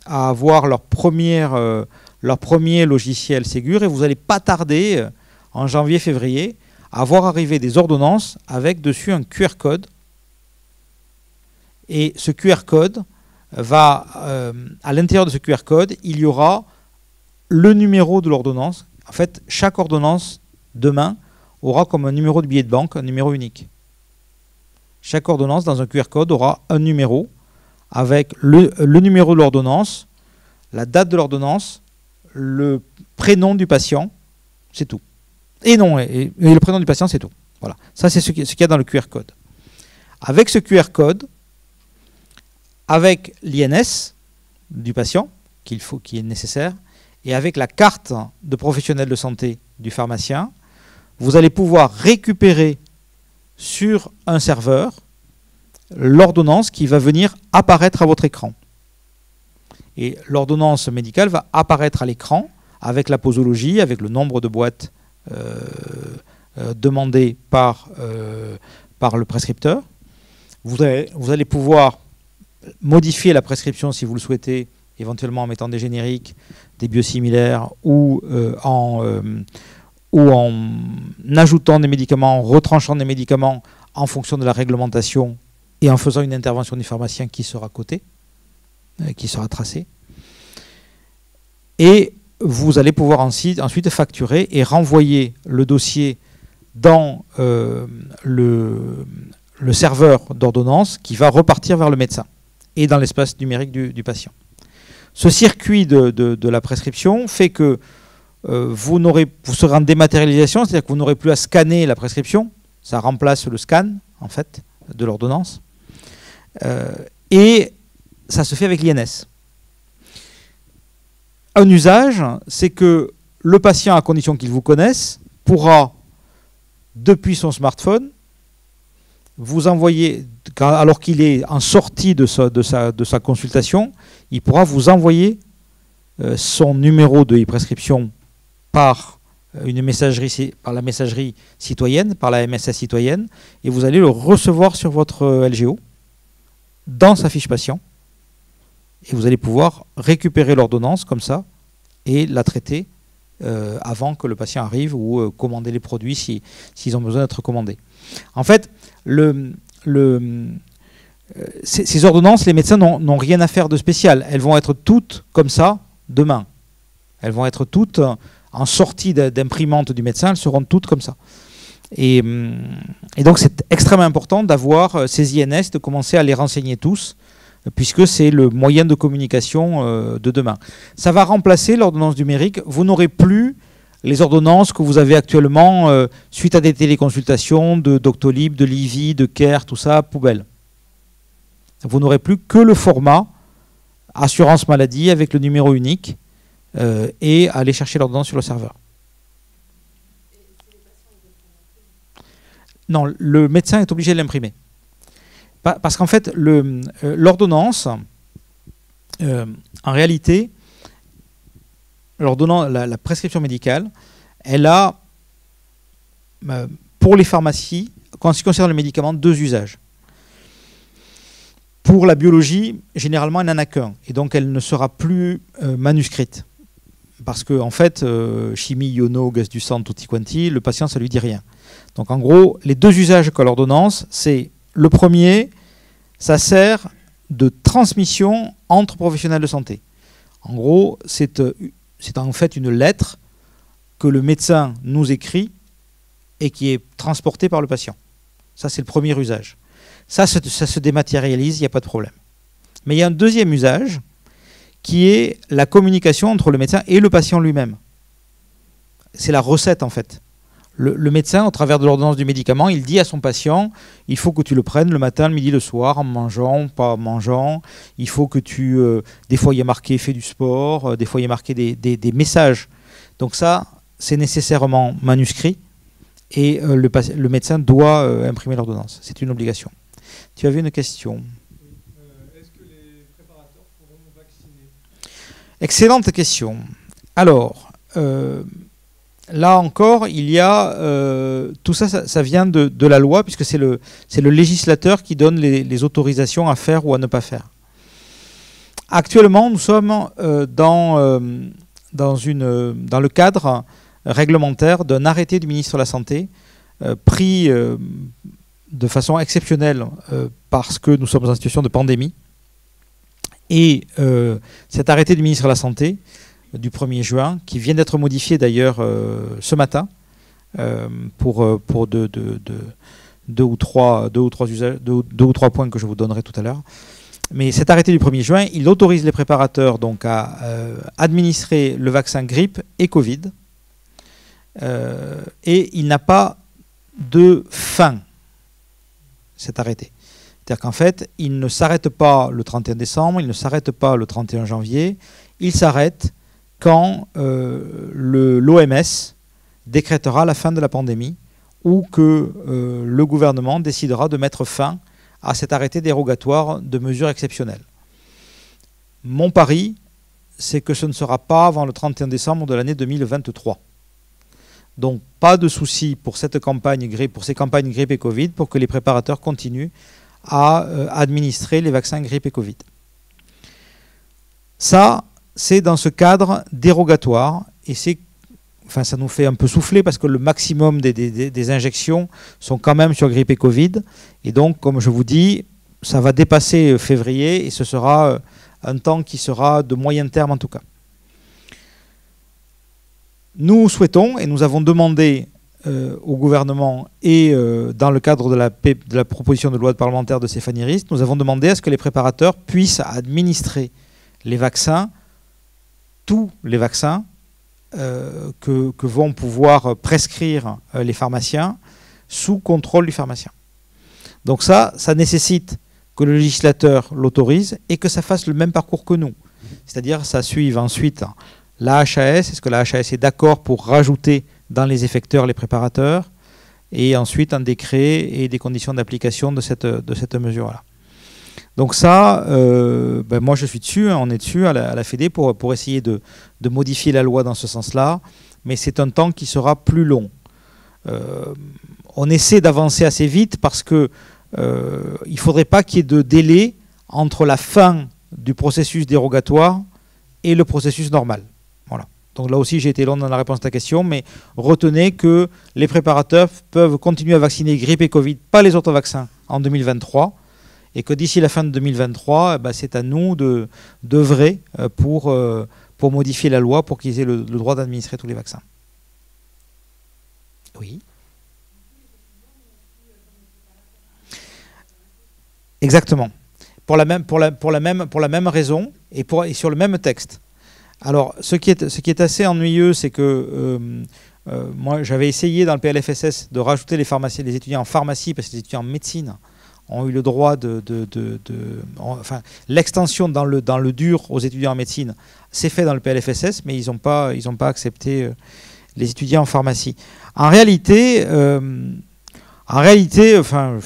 à avoir leur premier logiciel Ségur et vous n'allez pas tarder, en janvier-février, à voir arriver des ordonnances avec dessus un QR code. Et ce QR code va, à l'intérieur de ce QR code, il y aura le numéro de l'ordonnance. En fait, chaque ordonnance, demain, aura comme un numéro de billet de banque, un numéro unique. Chaque ordonnance, dans un QR code, aura un numéro avec le numéro de l'ordonnance, la date de l'ordonnance, le prénom du patient, c'est tout. Et le prénom du patient, c'est tout. Voilà. Ça, c'est ce qu'il y a dans le QR code. Avec ce QR code, avec l'INS du patient, qui est nécessaire, et avec la carte de professionnel de santé du pharmacien, vous allez pouvoir récupérer sur un serveur l'ordonnance qui va venir apparaître à votre écran. Et l'ordonnance médicale va apparaître à l'écran avec la posologie, avec le nombre de boîtes demandé par le prescripteur. Vous allez pouvoir modifier la prescription si vous le souhaitez, éventuellement en mettant des génériques, des biosimilaires ou en ajoutant des médicaments, en retranchant des médicaments en fonction de la réglementation et en faisant une intervention du pharmacien qui sera cotée, qui sera tracée. Et vous allez pouvoir ensuite facturer et renvoyer le dossier dans le serveur d'ordonnance qui va repartir vers le médecin et dans l'espace numérique du patient. Ce circuit de la prescription fait que vous serez en dématérialisation, c'est-à-dire que vous n'aurez plus à scanner la prescription, ça remplace le scan en fait de l'ordonnance, et ça se fait avec l'INS. Un usage, c'est que le patient, à condition qu'il vous connaisse, pourra, depuis son smartphone, vous envoyer, alors qu'il est en sortie de sa consultation, il pourra vous envoyer son numéro de e-prescription par la messagerie citoyenne, par la MSA citoyenne, et vous allez le recevoir sur votre LGO, dans sa fiche patient, et vous allez pouvoir récupérer l'ordonnance comme ça, et la traiter avant que le patient arrive ou commander les produits s'ils ont besoin d'être commandés. En fait, ces ordonnances, les médecins n'ont rien à faire de spécial. Elles vont être toutes comme ça demain. Elles vont être toutes en sortie d'imprimante du médecin, elles seront toutes comme ça. Et donc c'est extrêmement important d'avoir ces INS, de commencer à les renseigner tous, puisque c'est le moyen de communication de demain. Ça va remplacer l'ordonnance numérique. Vous n'aurez plus les ordonnances que vous avez actuellement suite à des téléconsultations de Doctolib, de Livy, de Care, tout ça, poubelle. Vous n'aurez plus que le format assurance maladie avec le numéro unique et aller chercher l'ordonnance sur le serveur. Non, le médecin est obligé de l'imprimer. Parce qu'en fait, l'ordonnance, en réalité, la prescription médicale, elle a, pour les pharmacies, en ce qui concerne le médicament, 2 usages. Pour la biologie, généralement, elle n'en a qu'un. Et donc, elle ne sera plus manuscrite. Parce que, en fait, chimie, iono, gaz du sang, tutti quanti, le patient, ça ne lui dit rien. Donc, en gros, les 2 usages qu'a l'ordonnance, c'est le premier, ça sert de transmission entre professionnels de santé. En gros, c'est en fait une lettre que le médecin nous écrit et qui est transportée par le patient. Ça, c'est le premier usage. Ça se dématérialise, il n'y a pas de problème. Mais il y a un deuxième usage qui est la communication entre le médecin et le patient lui-même. C'est la recette, en fait. Le médecin, au travers de l'ordonnance du médicament, il dit à son patient, il faut que tu le prennes le matin, le midi, le soir, en mangeant, pas en mangeant. Il faut que tu... des fois, il y a marqué « fais du sport », des fois, il y a marqué des messages. Donc ça, c'est nécessairement manuscrit et le médecin doit imprimer l'ordonnance. C'est une obligation. Tu avais une question. Est-ce que les préparateurs pourront vacciner? Excellente question. Alors... là encore, il y a tout ça, ça vient de la loi, puisque c'est le législateur qui donne les autorisations à faire ou à ne pas faire. Actuellement, nous sommes dans le cadre réglementaire d'un arrêté du ministre de la Santé pris de façon exceptionnelle parce que nous sommes en situation de pandémie. Et cet arrêté du ministre de la Santé du 1er juin, qui vient d'être modifié d'ailleurs ce matin pour deux ou trois points que je vous donnerai tout à l'heure. Mais cet arrêté du 1er juin, il autorise les préparateurs donc à administrer le vaccin grippe et Covid. Et il n'a pas de fin, cet arrêté. C'est-à-dire qu'en fait, il ne s'arrête pas le 31 décembre, il ne s'arrête pas le 31 janvier, il s'arrête quand l'OMS décrétera la fin de la pandémie ou que le gouvernement décidera de mettre fin à cet arrêté dérogatoire de mesures exceptionnelles. Mon pari, c'est que ce ne sera pas avant le 31 décembre de l'année 2023. Donc pas de souci pour cette campagne grippe, pour ces campagnes grippe et Covid, pour que les préparateurs continuent à administrer les vaccins grippe et Covid. Ça, c'est dans ce cadre dérogatoire et ça nous fait un peu souffler parce que le maximum des injections sont quand même sur grippe et Covid. Et donc, comme je vous dis, ça va dépasser février et ce sera un temps qui sera de moyen terme en tout cas. Nous souhaitons et nous avons demandé au gouvernement et dans le cadre de la proposition de loi parlementaire de Stéphanie Rist, nous avons demandé à ce que les préparateurs puissent administrer les vaccins, tous les vaccins que vont pouvoir prescrire les pharmaciens sous contrôle du pharmacien. Donc ça nécessite que le législateur l'autorise et que ça fasse le même parcours que nous. C'est-à-dire ça suive ensuite la HAS, est-ce que la HAS est d'accord pour rajouter dans les effecteurs les préparateurs, et ensuite un décret et des conditions d'application de cette mesure-là. Donc ça, moi je suis dessus, on est dessus à la Fédé pour essayer de modifier la loi dans ce sens-là, mais c'est un temps qui sera plus long. On essaie d'avancer assez vite parce que il ne faudrait pas qu'il y ait de délai entre la fin du processus dérogatoire et le processus normal. Voilà. Donc là aussi, j'ai été long dans la réponse à ta question, mais retenez que les préparateurs peuvent continuer à vacciner grippe et Covid, pas les autres vaccins, en 2023, et que d'ici la fin de 2023, c'est à nous d'œuvrer pour modifier la loi pour qu'ils aient le droit d'administrer tous les vaccins. Oui. Exactement. Pour la même raison et sur le même texte. Alors, ce qui est assez ennuyeux, c'est que moi, j'avais essayé dans le PLFSS de rajouter les étudiants en pharmacie, parce que les étudiants en médecine ont eu le droit enfin, l'extension dans le dur aux étudiants en médecine, c'est fait dans le PLFSS, mais ils n'ont pas accepté les étudiants en pharmacie. En réalité, enfin...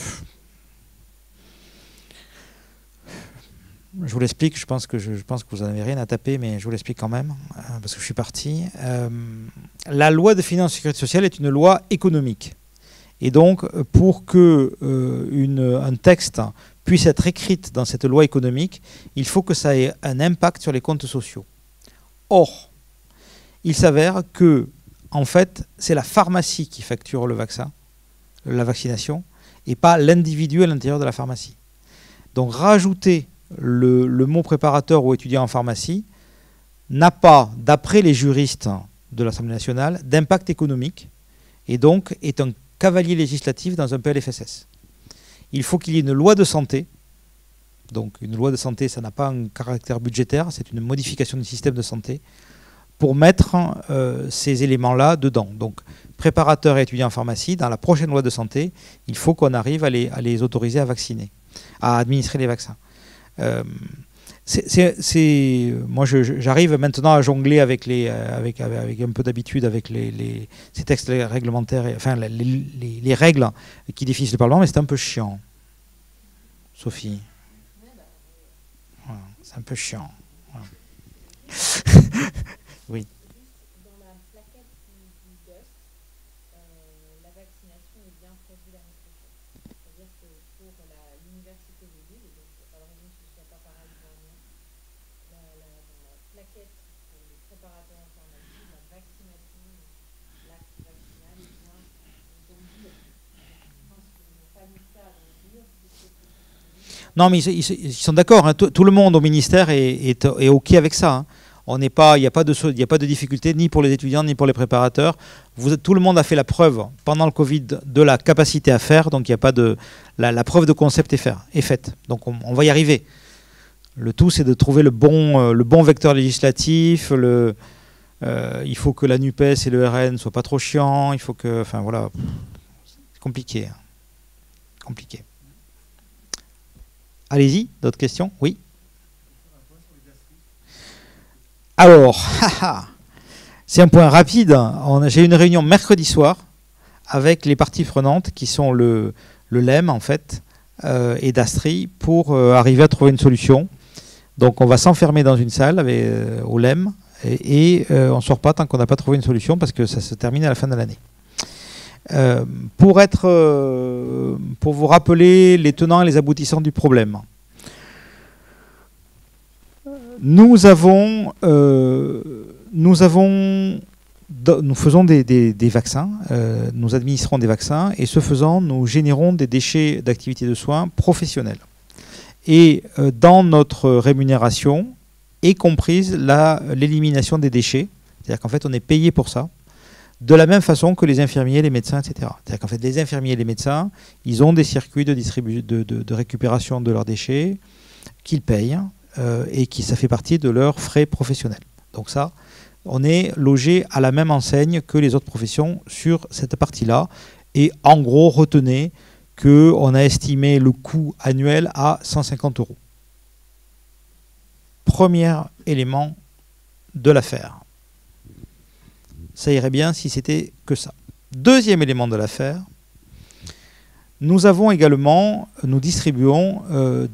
Je vous l'explique, je pense que vous n'en avez rien à taper, mais je vous l'explique quand même, parce que je suis parti. La loi de finances de sécurité sociale est une loi économique. Et donc, pour qu'un texte puisse être écrit dans cette loi économique, il faut que ça ait un impact sur les comptes sociaux. Or, il s'avère que, en fait, c'est la pharmacie qui facture le vaccin, la vaccination, et pas l'individu à l'intérieur de la pharmacie. Donc, rajouter le mot préparateur ou étudiant en pharmacie n'a pas, d'après les juristes de l'Assemblée nationale, d'impact économique et donc est un cavalier législatif dans un PLFSS. Il faut qu'il y ait une loi de santé. Donc une loi de santé, ça n'a pas un caractère budgétaire, c'est une modification du système de santé pour mettre ces éléments-là dedans. Donc préparateur et étudiant en pharmacie, dans la prochaine loi de santé, il faut qu'on arrive à les autoriser à vacciner, à administrer les vaccins. Moi, j'arrive maintenant à jongler avec un peu d'habitude avec ces textes réglementaires, enfin les règles qui définissent le Parlement, mais c'est un peu chiant, Sophie. Voilà, c'est un peu chiant. Voilà. Oui. Dans la plaquette du DUS, la vaccination est bien prévue l'année prochaine. C'est-à-dire que pour l'université de Lille, donc il n'y a pas de raison que ce ne soit pas pareil pour nous, dans la plaquette pour les préparateurs en pharmacie, la vaccination, l'acte vaccinal est bien dans le dur. Je pense qu'ils n'ont pas mis ça dans le dur. Non, mais ils sont d'accord. Hein. Tout le monde au ministère est OK avec ça. Hein. Il n'y a pas de difficulté ni pour les étudiants ni pour les préparateurs. Tout le monde a fait la preuve pendant le Covid de la capacité à faire, donc il n'y a pas de la preuve de concept est faite. Donc on va y arriver. Le tout, c'est de trouver le bon vecteur législatif. Il faut que la NUPES et le RN ne soient pas trop chiants. Il faut que, enfin voilà, c'est compliqué. Hein. Compliqué. Allez-y, d'autres questions? Oui. Alors, c'est un point rapide. J'ai une réunion mercredi soir avec les parties prenantes qui sont le LEM en fait et d'Astri pour arriver à trouver une solution. Donc on va s'enfermer dans une salle au LEM et on ne sort pas tant qu'on n'a pas trouvé une solution parce que ça se termine à la fin de l'année. Pour vous rappeler les tenants et les aboutissants du problème. Nous faisons des vaccins, nous administrons des vaccins et ce faisant, nous générons des déchets d'activité de soins professionnels. Et dans notre rémunération est comprise l'élimination des déchets, c'est-à-dire qu'en fait on est payé pour ça, de la même façon que les infirmiers, les médecins, etc. C'est-à-dire qu'en fait les infirmiers et les médecins, ils ont des circuits de récupération de leurs déchets qu'ils payent. Et ça fait partie de leurs frais professionnels. Donc ça, on est logé à la même enseigne que les autres professions sur cette partie-là. Et en gros, retenez qu'on a estimé le coût annuel à 150 €. Premier élément de l'affaire. Ça irait bien si c'était que ça. Deuxième élément de l'affaire. Nous distribuons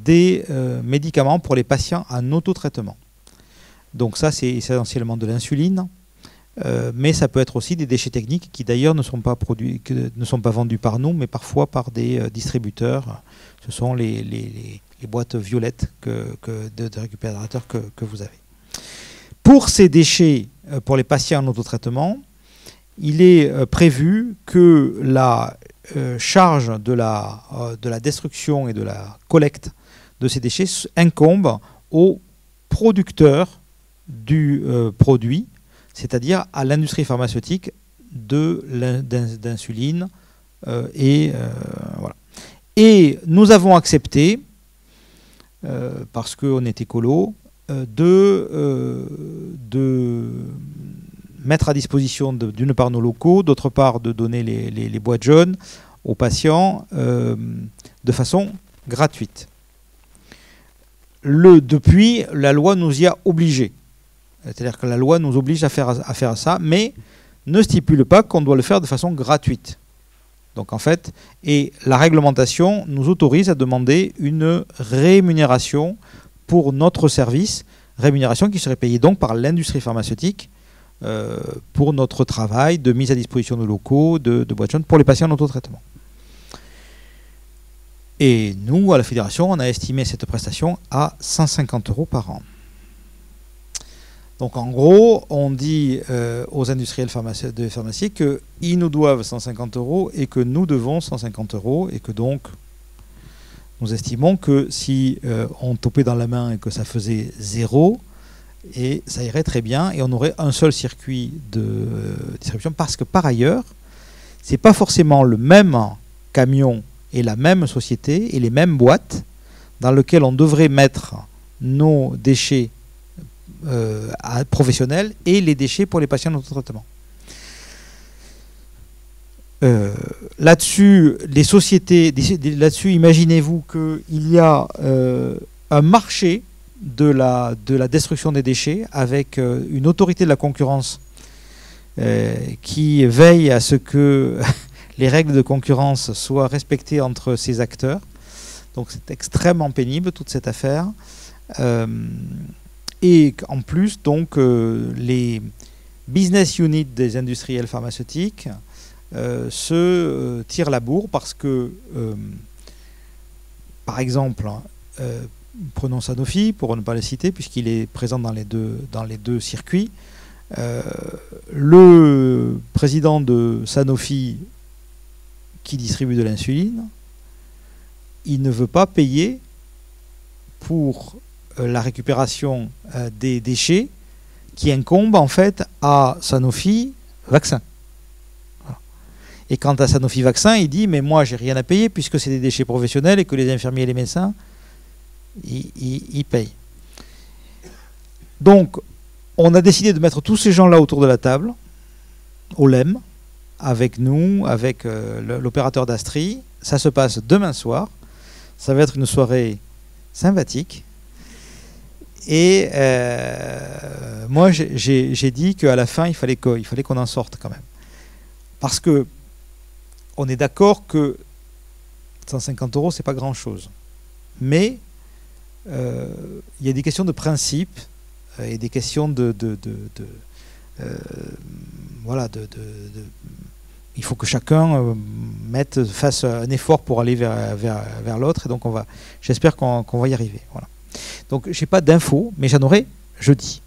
des médicaments pour les patients en autotraitement. Donc ça, c'est essentiellement de l'insuline, mais ça peut être aussi des déchets techniques qui d'ailleurs ne sont pas vendus par nous, mais parfois par des distributeurs. Ce sont les boîtes violettes de récupérateurs que vous avez. Pour ces déchets pour les patients en autotraitement, il est prévu que la charge de la destruction et de la collecte de ces déchets incombe au producteur du produit, c'est-à-dire à l'industrie pharmaceutique d'insuline. Voilà. Et nous avons accepté, parce qu'on est écolo, de mettre à disposition d'une part nos locaux, d'autre part de donner les boîtes jaunes aux patients de façon gratuite. Depuis, la loi nous y a obligés. C'est-à-dire que la loi nous oblige à faire ça, mais ne stipule pas qu'on doit le faire de façon gratuite. Donc en fait, et la réglementation nous autorise à demander une rémunération pour notre service, rémunération qui serait payée donc par l'industrie pharmaceutique pour notre travail de mise à disposition de locaux, de boîtes jaunes pour les patients en autotraitement. Et nous, à la Fédération, on a estimé cette prestation à 150 € par an. Donc en gros, on dit aux industriels de pharmacie qu'ils nous doivent 150 € et que nous devons 150 € et que donc nous estimons que si on topait dans la main et que ça faisait 0, et ça irait très bien et on aurait un seul circuit de distribution parce que par ailleurs, c'est pas forcément le même camion et la même société et les mêmes boîtes dans lesquelles on devrait mettre nos déchets professionnels et les déchets pour les patients en autotraitement. Là-dessus, les sociétés, là-dessus, imaginez-vous qu'il y a un marché de la destruction des déchets avec une autorité de la concurrence qui veille à ce que les règles de concurrence soient respectées entre ces acteurs. Donc c'est extrêmement pénible toute cette affaire. Et en plus, donc, les business units des industriels pharmaceutiques se tirent la bourre parce que, par exemple, prenons Sanofi, pour ne pas le citer, puisqu'il est présent dans les deux circuits, le président de Sanofi qui distribue de l'insuline, il ne veut pas payer pour la récupération des déchets qui incombent en fait à Sanofi Vaccin. Voilà. Et quant à Sanofi Vaccin, il dit mais moi j'ai rien à payer puisque c'est des déchets professionnels et que les infirmiers et les médecins ils payent. Donc on a décidé de mettre tous ces gens-là autour de la table, au LEM, avec nous, avec l'opérateur d'Astri. Ça se passe demain soir. Ça va être une soirée sympathique. Et moi, j'ai dit qu'à la fin, il fallait qu'on en sorte quand même. Parce que on est d'accord que 150 €, c'est pas grand-chose. Mais il y a des questions de principe et des questions il faut que chacun fasse un effort pour aller vers l'autre. Et donc, j'espère qu'on va y arriver. Voilà. Donc, je n'ai pas d'infos, mais j'en aurai jeudi.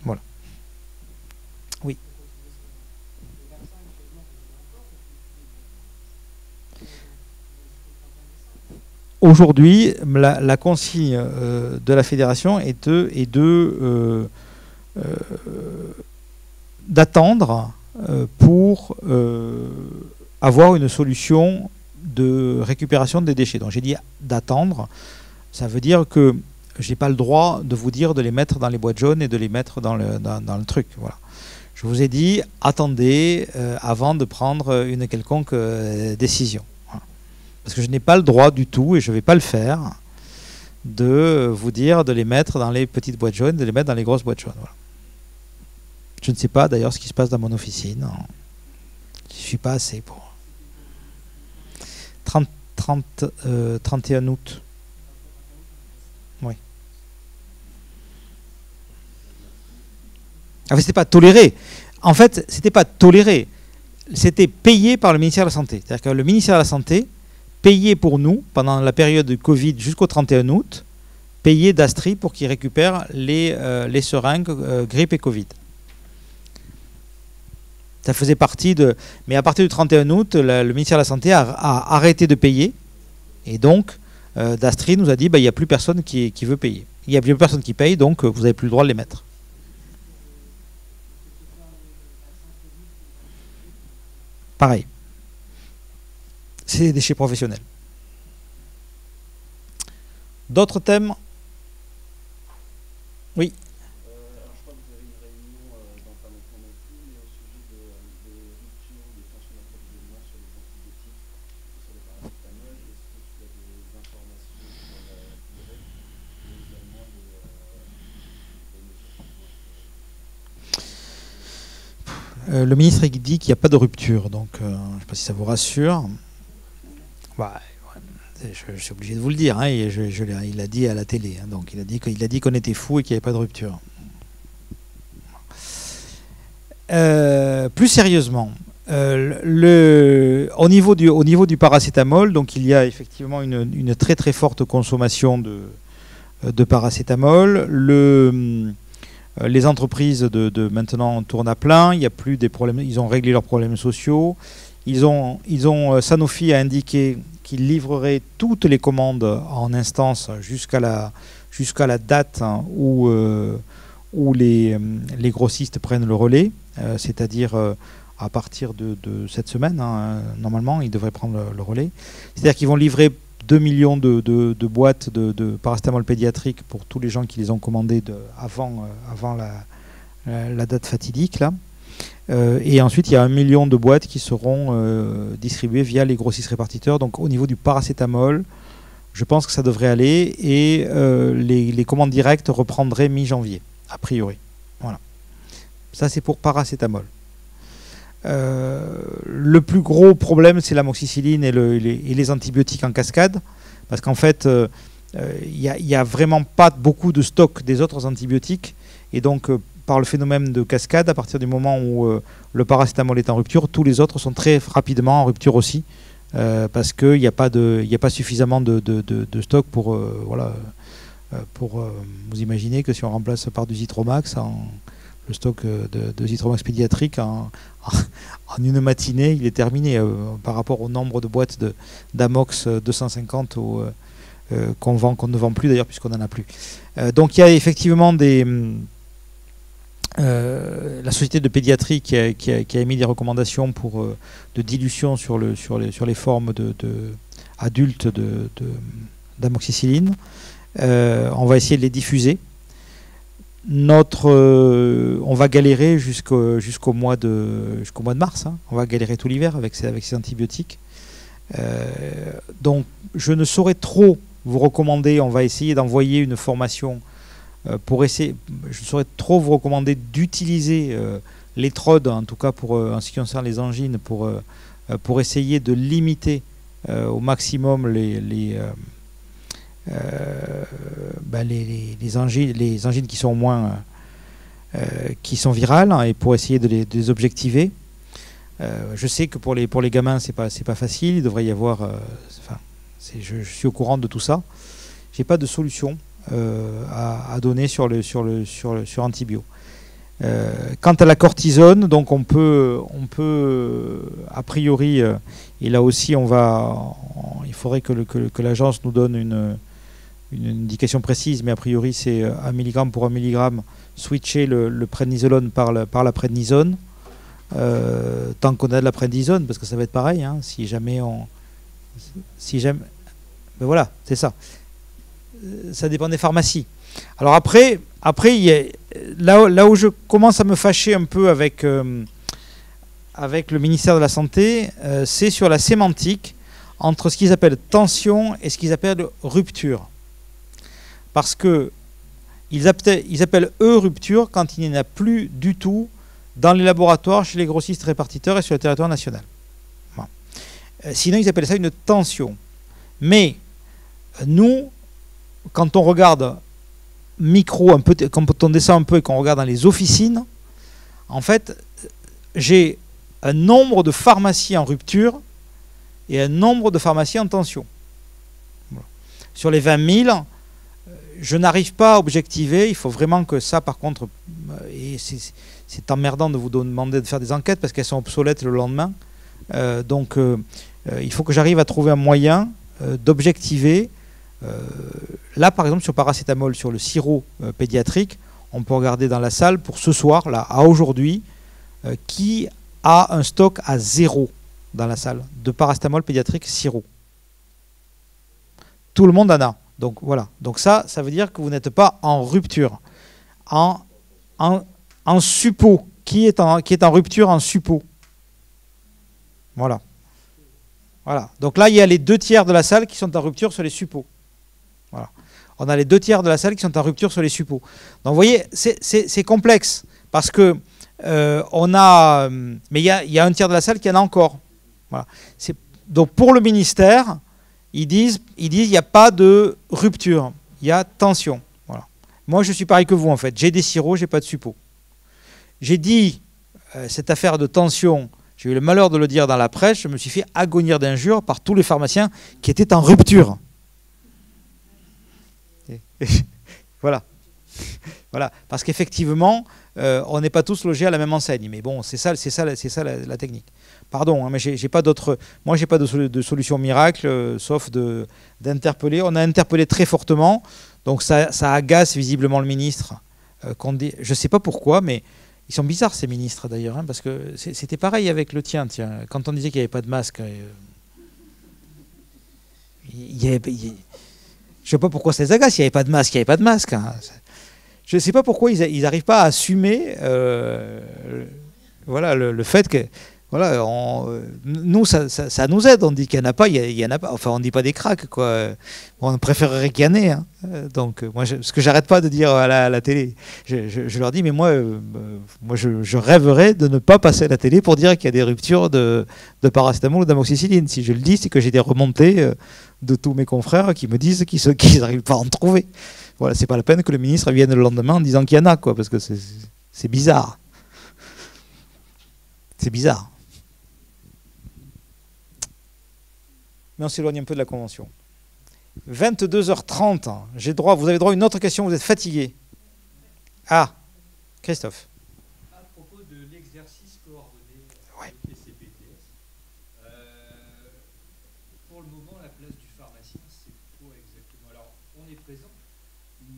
Voilà. Oui. Aujourd'hui, la consigne de la fédération est d'attendre pour avoir une solution de récupération des déchets. Donc j'ai dit d'attendre, ça veut dire que je n'ai pas le droit de vous dire de les mettre dans les boîtes jaunes et de les mettre dans le truc. Voilà. Je vous ai dit attendez avant de prendre une quelconque décision. Voilà. Parce que je n'ai pas le droit du tout, et je ne vais pas le faire, de vous dire de les mettre dans les petites boîtes jaunes, de les mettre dans les grosses boîtes jaunes. Voilà. Je ne sais pas d'ailleurs ce qui se passe dans mon officine. Je ne suis pas assez pour... 31 août. Oui. Ah, c'était pas toléré. En fait, c'était pas toléré. C'était payé par le ministère de la Santé. C'est-à-dire que le ministère de la Santé payait pour nous, pendant la période de Covid jusqu'au 31 août, payait d'Astri pour qu'il récupère les seringues grippe et Covid. Ça faisait partie de... Mais à partir du 31 août, le ministère de la Santé a arrêté de payer. Et donc, Dastri nous a dit, il n'y a plus personne qui veut payer. Il n'y a plus personne qui paye, donc vous n'avez plus le droit de les mettre. Pareil. C'est des déchets professionnels. D'autres thèmes? Oui. Le ministre dit qu'il n'y a pas de rupture, donc je ne sais pas si ça vous rassure. Bah, je suis obligé de vous le dire, hein, et il l'a dit à la télé, hein, donc il a dit qu'on était fou et qu'il n'y avait pas de rupture. Plus sérieusement, au niveau du paracétamol, donc il y a effectivement une très très forte consommation de paracétamol. Les entreprises de maintenant tournent à plein, il n'y a plus des problèmes, ils ont réglé leurs problèmes sociaux. Sanofi a indiqué qu'il livrerait toutes les commandes en instance jusqu'à la date où les grossistes prennent le relais, c'est-à-dire à partir de cette semaine, hein, normalement, ils devraient prendre le relais. C'est-à-dire qu'ils vont livrer 2 millions de boîtes de paracétamol pédiatrique pour tous les gens qui les ont commandés avant la date fatidique, là. Et ensuite, il y a 1 million de boîtes qui seront distribuées via les grossistes répartiteurs. Donc au niveau du paracétamol, je pense que ça devrait aller. Et les commandes directes reprendraient mi-janvier, a priori. Voilà. Ça, c'est pour paracétamol. Le plus gros problème, c'est l'amoxicilline et les antibiotiques en cascade. Parce qu'en fait, il n'y a vraiment pas beaucoup de stock des autres antibiotiques. Et donc, par le phénomène de cascade, à partir du moment où le paracétamol est en rupture, tous les autres sont très rapidement en rupture aussi, parce qu'il n'y a pas suffisamment de stock pour vous imaginez que si on remplace par du Zitromax, le stock de Zitromax pédiatrique en une matinée, il est terminé par rapport au nombre de boîtes d'Amox 250 qu'on ne vend plus d'ailleurs puisqu'on n'en a plus. Donc il y a effectivement la société de pédiatrie qui a émis des recommandations de dilution sur les formes adultes d'amoxicilline. On va essayer de les diffuser. On va galérer jusqu'au mois de mars. Hein. On va galérer tout l'hiver avec ces antibiotiques. Donc je ne saurais trop vous recommander. On va essayer d'envoyer une formation pour essayer. Je ne saurais trop vous recommander d'utiliser l'étrode, en tout cas en ce qui concerne les angines, pour essayer de limiter au maximum les angines qui sont moins qui sont virales, hein, et pour essayer de les objectiver. Je sais que pour les gamins c'est pas facile, il devrait y avoir je suis au courant de tout ça. J'ai pas de solution à donner sur Antibio. Quant à la cortisone, donc on peut a priori, et là aussi il faudrait que l'agence nous donne une indication précise, mais a priori c'est 1 mg pour 1 mg, switcher le prednisolone par la prednisone, tant qu'on a de la prednisone, parce que ça va être pareil, hein, si jamais ben voilà, c'est ça. Ça dépend des pharmacies. Alors après là où je commence à me fâcher un peu avec le ministère de la Santé, c'est sur la sémantique entre ce qu'ils appellent tension et ce qu'ils appellent rupture. Parce que ils appellent rupture quand il n'y en a plus du tout dans les laboratoires, chez les grossistes répartiteurs et sur le territoire national. Bon. Sinon, ils appellent ça une tension. Mais nous, quand on regarde quand on descend un peu et qu'on regarde dans les officines, en fait, j'ai un nombre de pharmacies en rupture et un nombre de pharmacies en tension. Voilà. Sur les 20 000, je n'arrive pas à objectiver. Il faut vraiment que ça, par contre, et c'est emmerdant de vous demander de faire des enquêtes parce qu'elles sont obsolètes le lendemain. Donc, il faut que j'arrive à trouver un moyen d'objectiver. Là, par exemple, sur paracétamol, sur le sirop pédiatrique, on peut regarder dans la salle pour ce soir, là, à aujourd'hui, qui a un stock à 0 dans la salle de paracétamol pédiatrique sirop. Tout le monde en a. Donc voilà. Donc ça veut dire que vous n'êtes pas en rupture. En suppôt. Qui est en rupture en suppôt? Voilà. Voilà. Donc là, il y a les 2/3 de la salle qui sont en rupture sur les suppôts. Voilà. On a les 2/3 de la salle qui sont en rupture sur les suppôts. Donc vous voyez, c'est complexe. Parce que on a... mais il y a 1/3 de la salle qui en a encore. Voilà. Donc pour le ministère, ils disent il n'y a pas de rupture. Il y a tension. Voilà. Moi, je suis pareil que vous, en fait. J'ai des sirops, j'ai pas de suppôts. J'ai dit cette affaire de tension, j'ai eu le malheur de le dire dans la presse, je me suis fait agonir d'injures par tous les pharmaciens qui étaient en rupture. Voilà. Voilà. Parce qu'effectivement, on n'est pas tous logés à la même enseigne. Mais bon, c'est ça la technique. Pardon, hein, mais j'ai pas d'autre. Moi, j'ai pas de solution miracle, sauf d'interpeller. On a interpellé très fortement, donc ça agace visiblement le ministre. Je sais pas pourquoi, mais ils sont bizarres ces ministres d'ailleurs, hein, parce que c'était pareil avec le tien. Tiens, quand on disait qu'il n'y avait pas de masque, je sais pas pourquoi ça les agace. Il n'y avait pas de masque, il n'y avait pas de masque. Hein. Je ne sais pas pourquoi ils n'arrivent pas à assumer voilà, le fait que voilà, nous, ça nous aide. On dit qu'il n'y en a pas, il y en a pas. Enfin, on ne dit pas des cracks, quoi. On préférerait qu'il y en ait. Hein. Donc, moi, ce que j'arrête pas de dire à la télé, je leur dis, mais moi je rêverais de ne pas passer à la télé pour dire qu'il y a des ruptures de paracétamol ou d'amoxicilline. Si je le dis, c'est que j'ai des remontées de tous mes confrères qui me disent qu'ils n'arrivent pas à en trouver. Voilà, c'est pas la peine que le ministre vienne le lendemain en disant qu'il y en a, quoi, parce que c'est bizarre. C'est bizarre. Mais on s'éloigne un peu de la convention. 22h30, vous avez droit à une autre question, vous êtes fatigué. Ah, Christophe. À propos de l'exercice coordonné avec les CPTS, pour le moment, la place du pharmacien, c'est quoi exactement? Alors, on est présent,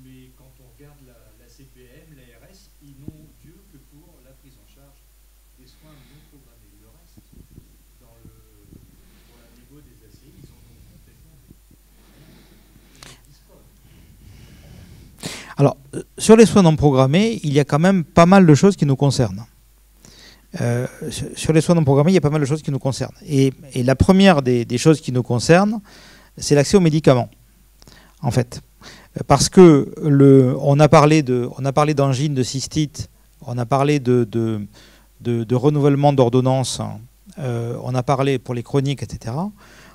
mais quand on regarde la CPM, l'ARS, ils n'ont Dieu que pour la prise en charge des soins non programmés. Le reste, pour le niveau des ACI, ils en ont complètement disposent. Alors, sur les soins non programmés, il y a quand même pas mal de choses qui nous concernent. Sur les soins non programmés, il y a pas mal de choses qui nous concernent. Et la première des choses qui nous concernent, c'est l'accès aux médicaments, en fait. Parce que on a parlé d'angine, de cystite, on a parlé de renouvellement d'ordonnances, on a parlé pour les chroniques, etc.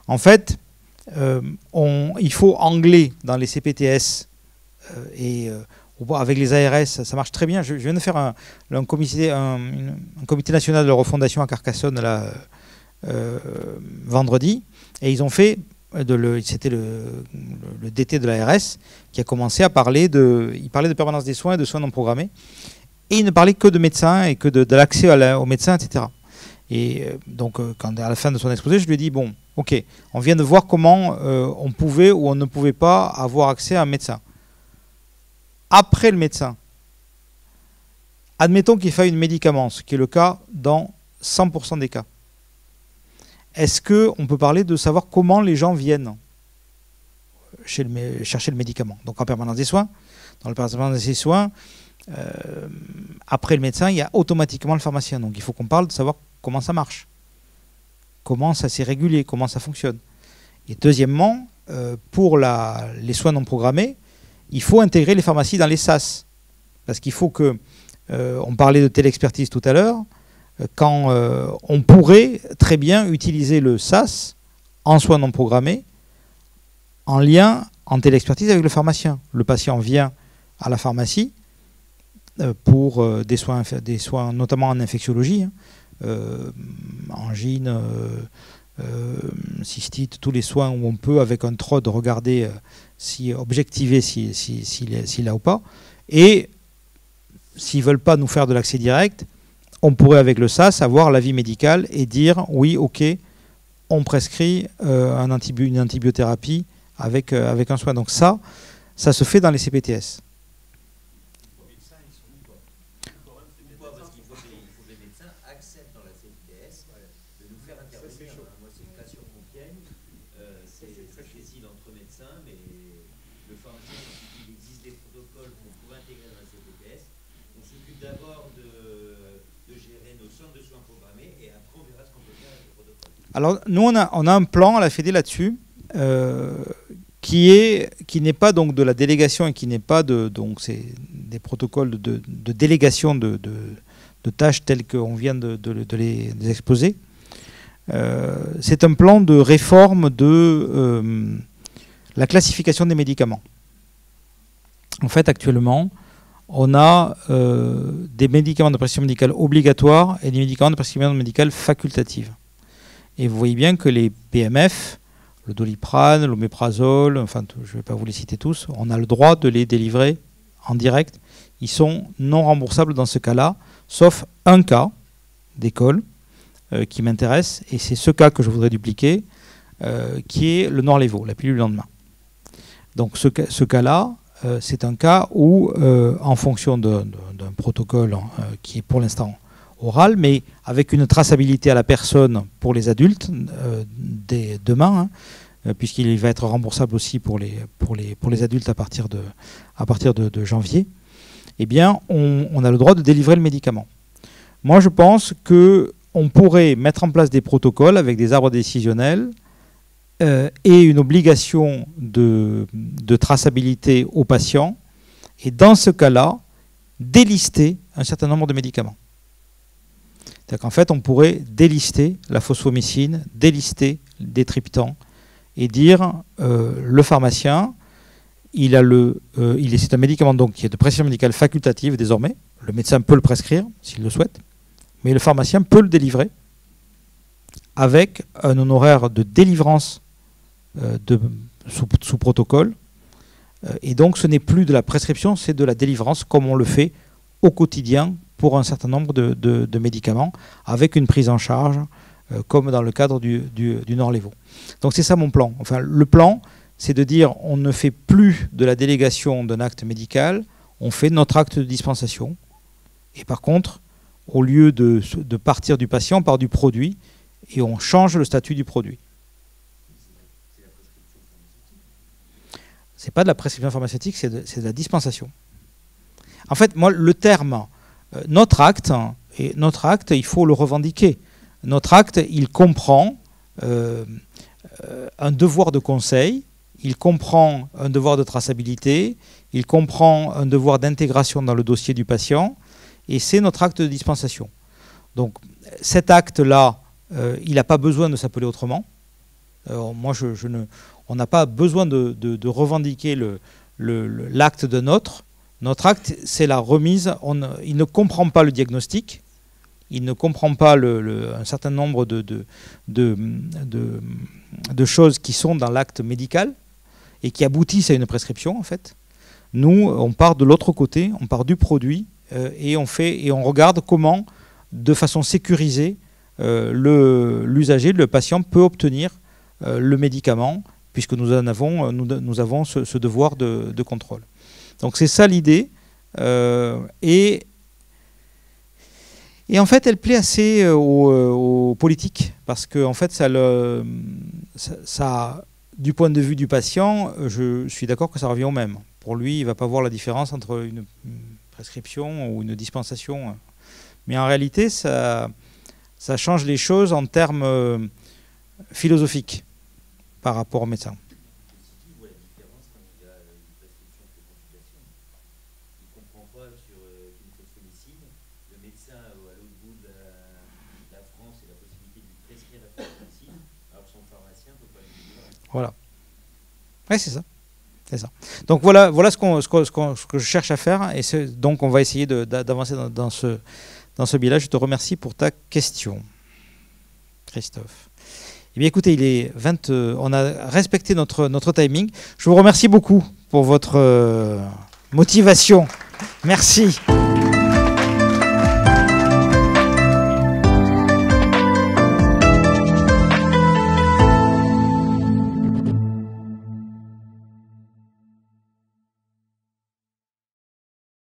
En fait, il faut angler dans les CPTS avec les ARS, ça marche très bien. Je viens de faire un comité national de refondation à Carcassonne là, vendredi, et ils ont fait, c'était le DT de l'ARS qui a commencé à parler il parlait de permanence des soins et de soins non programmés, et il ne parlait que de médecins et que de l'accès aux médecins, etc. Et donc, quand à la fin de son exposé, je lui ai dit, bon, ok, on vient de voir comment on pouvait ou on ne pouvait pas avoir accès à un médecin. Après le médecin, admettons qu'il faille un médicament, ce qui est le cas dans 100% des cas. Est-ce qu'on peut parler de savoir comment les gens viennent chercher le médicament? Donc en permanence des soins, dans le permanence des soins, après le médecin, il y a automatiquement le pharmacien. Donc il faut qu'on parle de savoir comment ça marche, comment ça s'est régulé, comment ça fonctionne. Et deuxièmement, pour les soins non programmés, il faut intégrer les pharmacies dans les SAS. Parce qu'il faut que... on parlait de télé-expertise tout à l'heure. Quand on pourrait très bien utiliser le SAS en soins non programmés en lien, en télé-expertise avec le pharmacien. Le patient vient à la pharmacie pour des soins notamment en infectiologie, angine, cystite, tous les soins où on peut, avec un TROD, regarder objectiver s'il a ou pas. Et s'ils ne veulent pas nous faire de l'accès direct, on pourrait avec le SAS avoir l'avis médical et dire oui, ok, on prescrit une antibiothérapie avec un soin. Donc ça se fait dans les CPTS. Alors nous on a un plan à la Fédé là-dessus qui n'est pas donc de la délégation et qui n'est pas donc c'est des protocoles de délégation de tâches telles qu'on vient de les exposer. C'est un plan de réforme de la classification des médicaments. En fait, actuellement, on a des médicaments de prescription médicale obligatoire et des médicaments de prescription médicale facultative. Et vous voyez bien que les PMF, le Doliprane, l'oméprazole, enfin je ne vais pas vous les citer tous, on a le droit de les délivrer en direct. Ils sont non remboursables dans ce cas-là, sauf un cas d'école qui m'intéresse, et c'est ce cas que je voudrais dupliquer, qui est le Norlevo, la pilule du lendemain. Donc ce cas-là, c'est un cas où, en fonction d'un protocole qui est pour l'instant oral, mais avec une traçabilité à la personne pour les adultes dès demain, puisqu'il va être remboursable aussi pour les adultes à partir de janvier, eh bien, on a le droit de délivrer le médicament. Moi, je pense qu'on pourrait mettre en place des protocoles avec des arbres décisionnels et une obligation de traçabilité aux patients, et dans ce cas-là, délister un certain nombre de médicaments. C'est-à-dire qu'en fait, on pourrait délister la phosphomycine, délister des triptans, et dire le pharmacien, c'est un médicament donc qui est de prescription médicale facultative désormais. Le médecin peut le prescrire s'il le souhaite, mais le pharmacien peut le délivrer avec un honoraire de délivrance sous protocole. Et donc ce n'est plus de la prescription, c'est de la délivrance comme on le fait au quotidien pour un certain nombre de médicaments, avec une prise en charge comme dans le cadre du Norlevo. Donc c'est ça mon plan. Enfin, le plan, c'est de dire on ne fait plus de la délégation d'un acte médical, on fait notre acte de dispensation. Et par contre, au lieu de partir du patient, on part du produit et on change le statut du produit. Ce n'est pas de la prescription pharmaceutique, c'est de la dispensation. En fait, moi, le terme, notre acte, il faut le revendiquer. Notre acte, il comprend un devoir de conseil, il comprend un devoir de traçabilité, il comprend un devoir d'intégration dans le dossier du patient, et c'est notre acte de dispensation. Donc cet acte-là, il n'a pas besoin de s'appeler autrement. Moi, on n'a pas besoin de revendiquer l'acte de notre. Notre acte, c'est la remise. Il ne comprend pas le diagnostic, il ne comprend pas un certain nombre de choses qui sont dans l'acte médical et qui aboutissent à une prescription, en fait. Nous, on part de l'autre côté, on part du produit et on regarde comment, de façon sécurisée, l'usager, le patient peut obtenir le médicament, puisque nous avons ce devoir de contrôle. Donc c'est ça l'idée. Et en fait, elle plaît assez aux politiques, parce que en fait, ça, du point de vue du patient, je suis d'accord que ça revient au même. Pour lui, il ne va pas voir la différence entre une prescription ou une dispensation. Mais en réalité, ça change les choses en termes philosophiques par rapport au médecin. Voilà. Oui, c'est ça. Donc voilà ce que je cherche à faire, et donc on va essayer d'avancer dans ce biais-là. Je te remercie pour ta question, Christophe. Eh bien, écoutez, il est 20, on a respecté notre timing. Je vous remercie beaucoup pour votre motivation. Merci.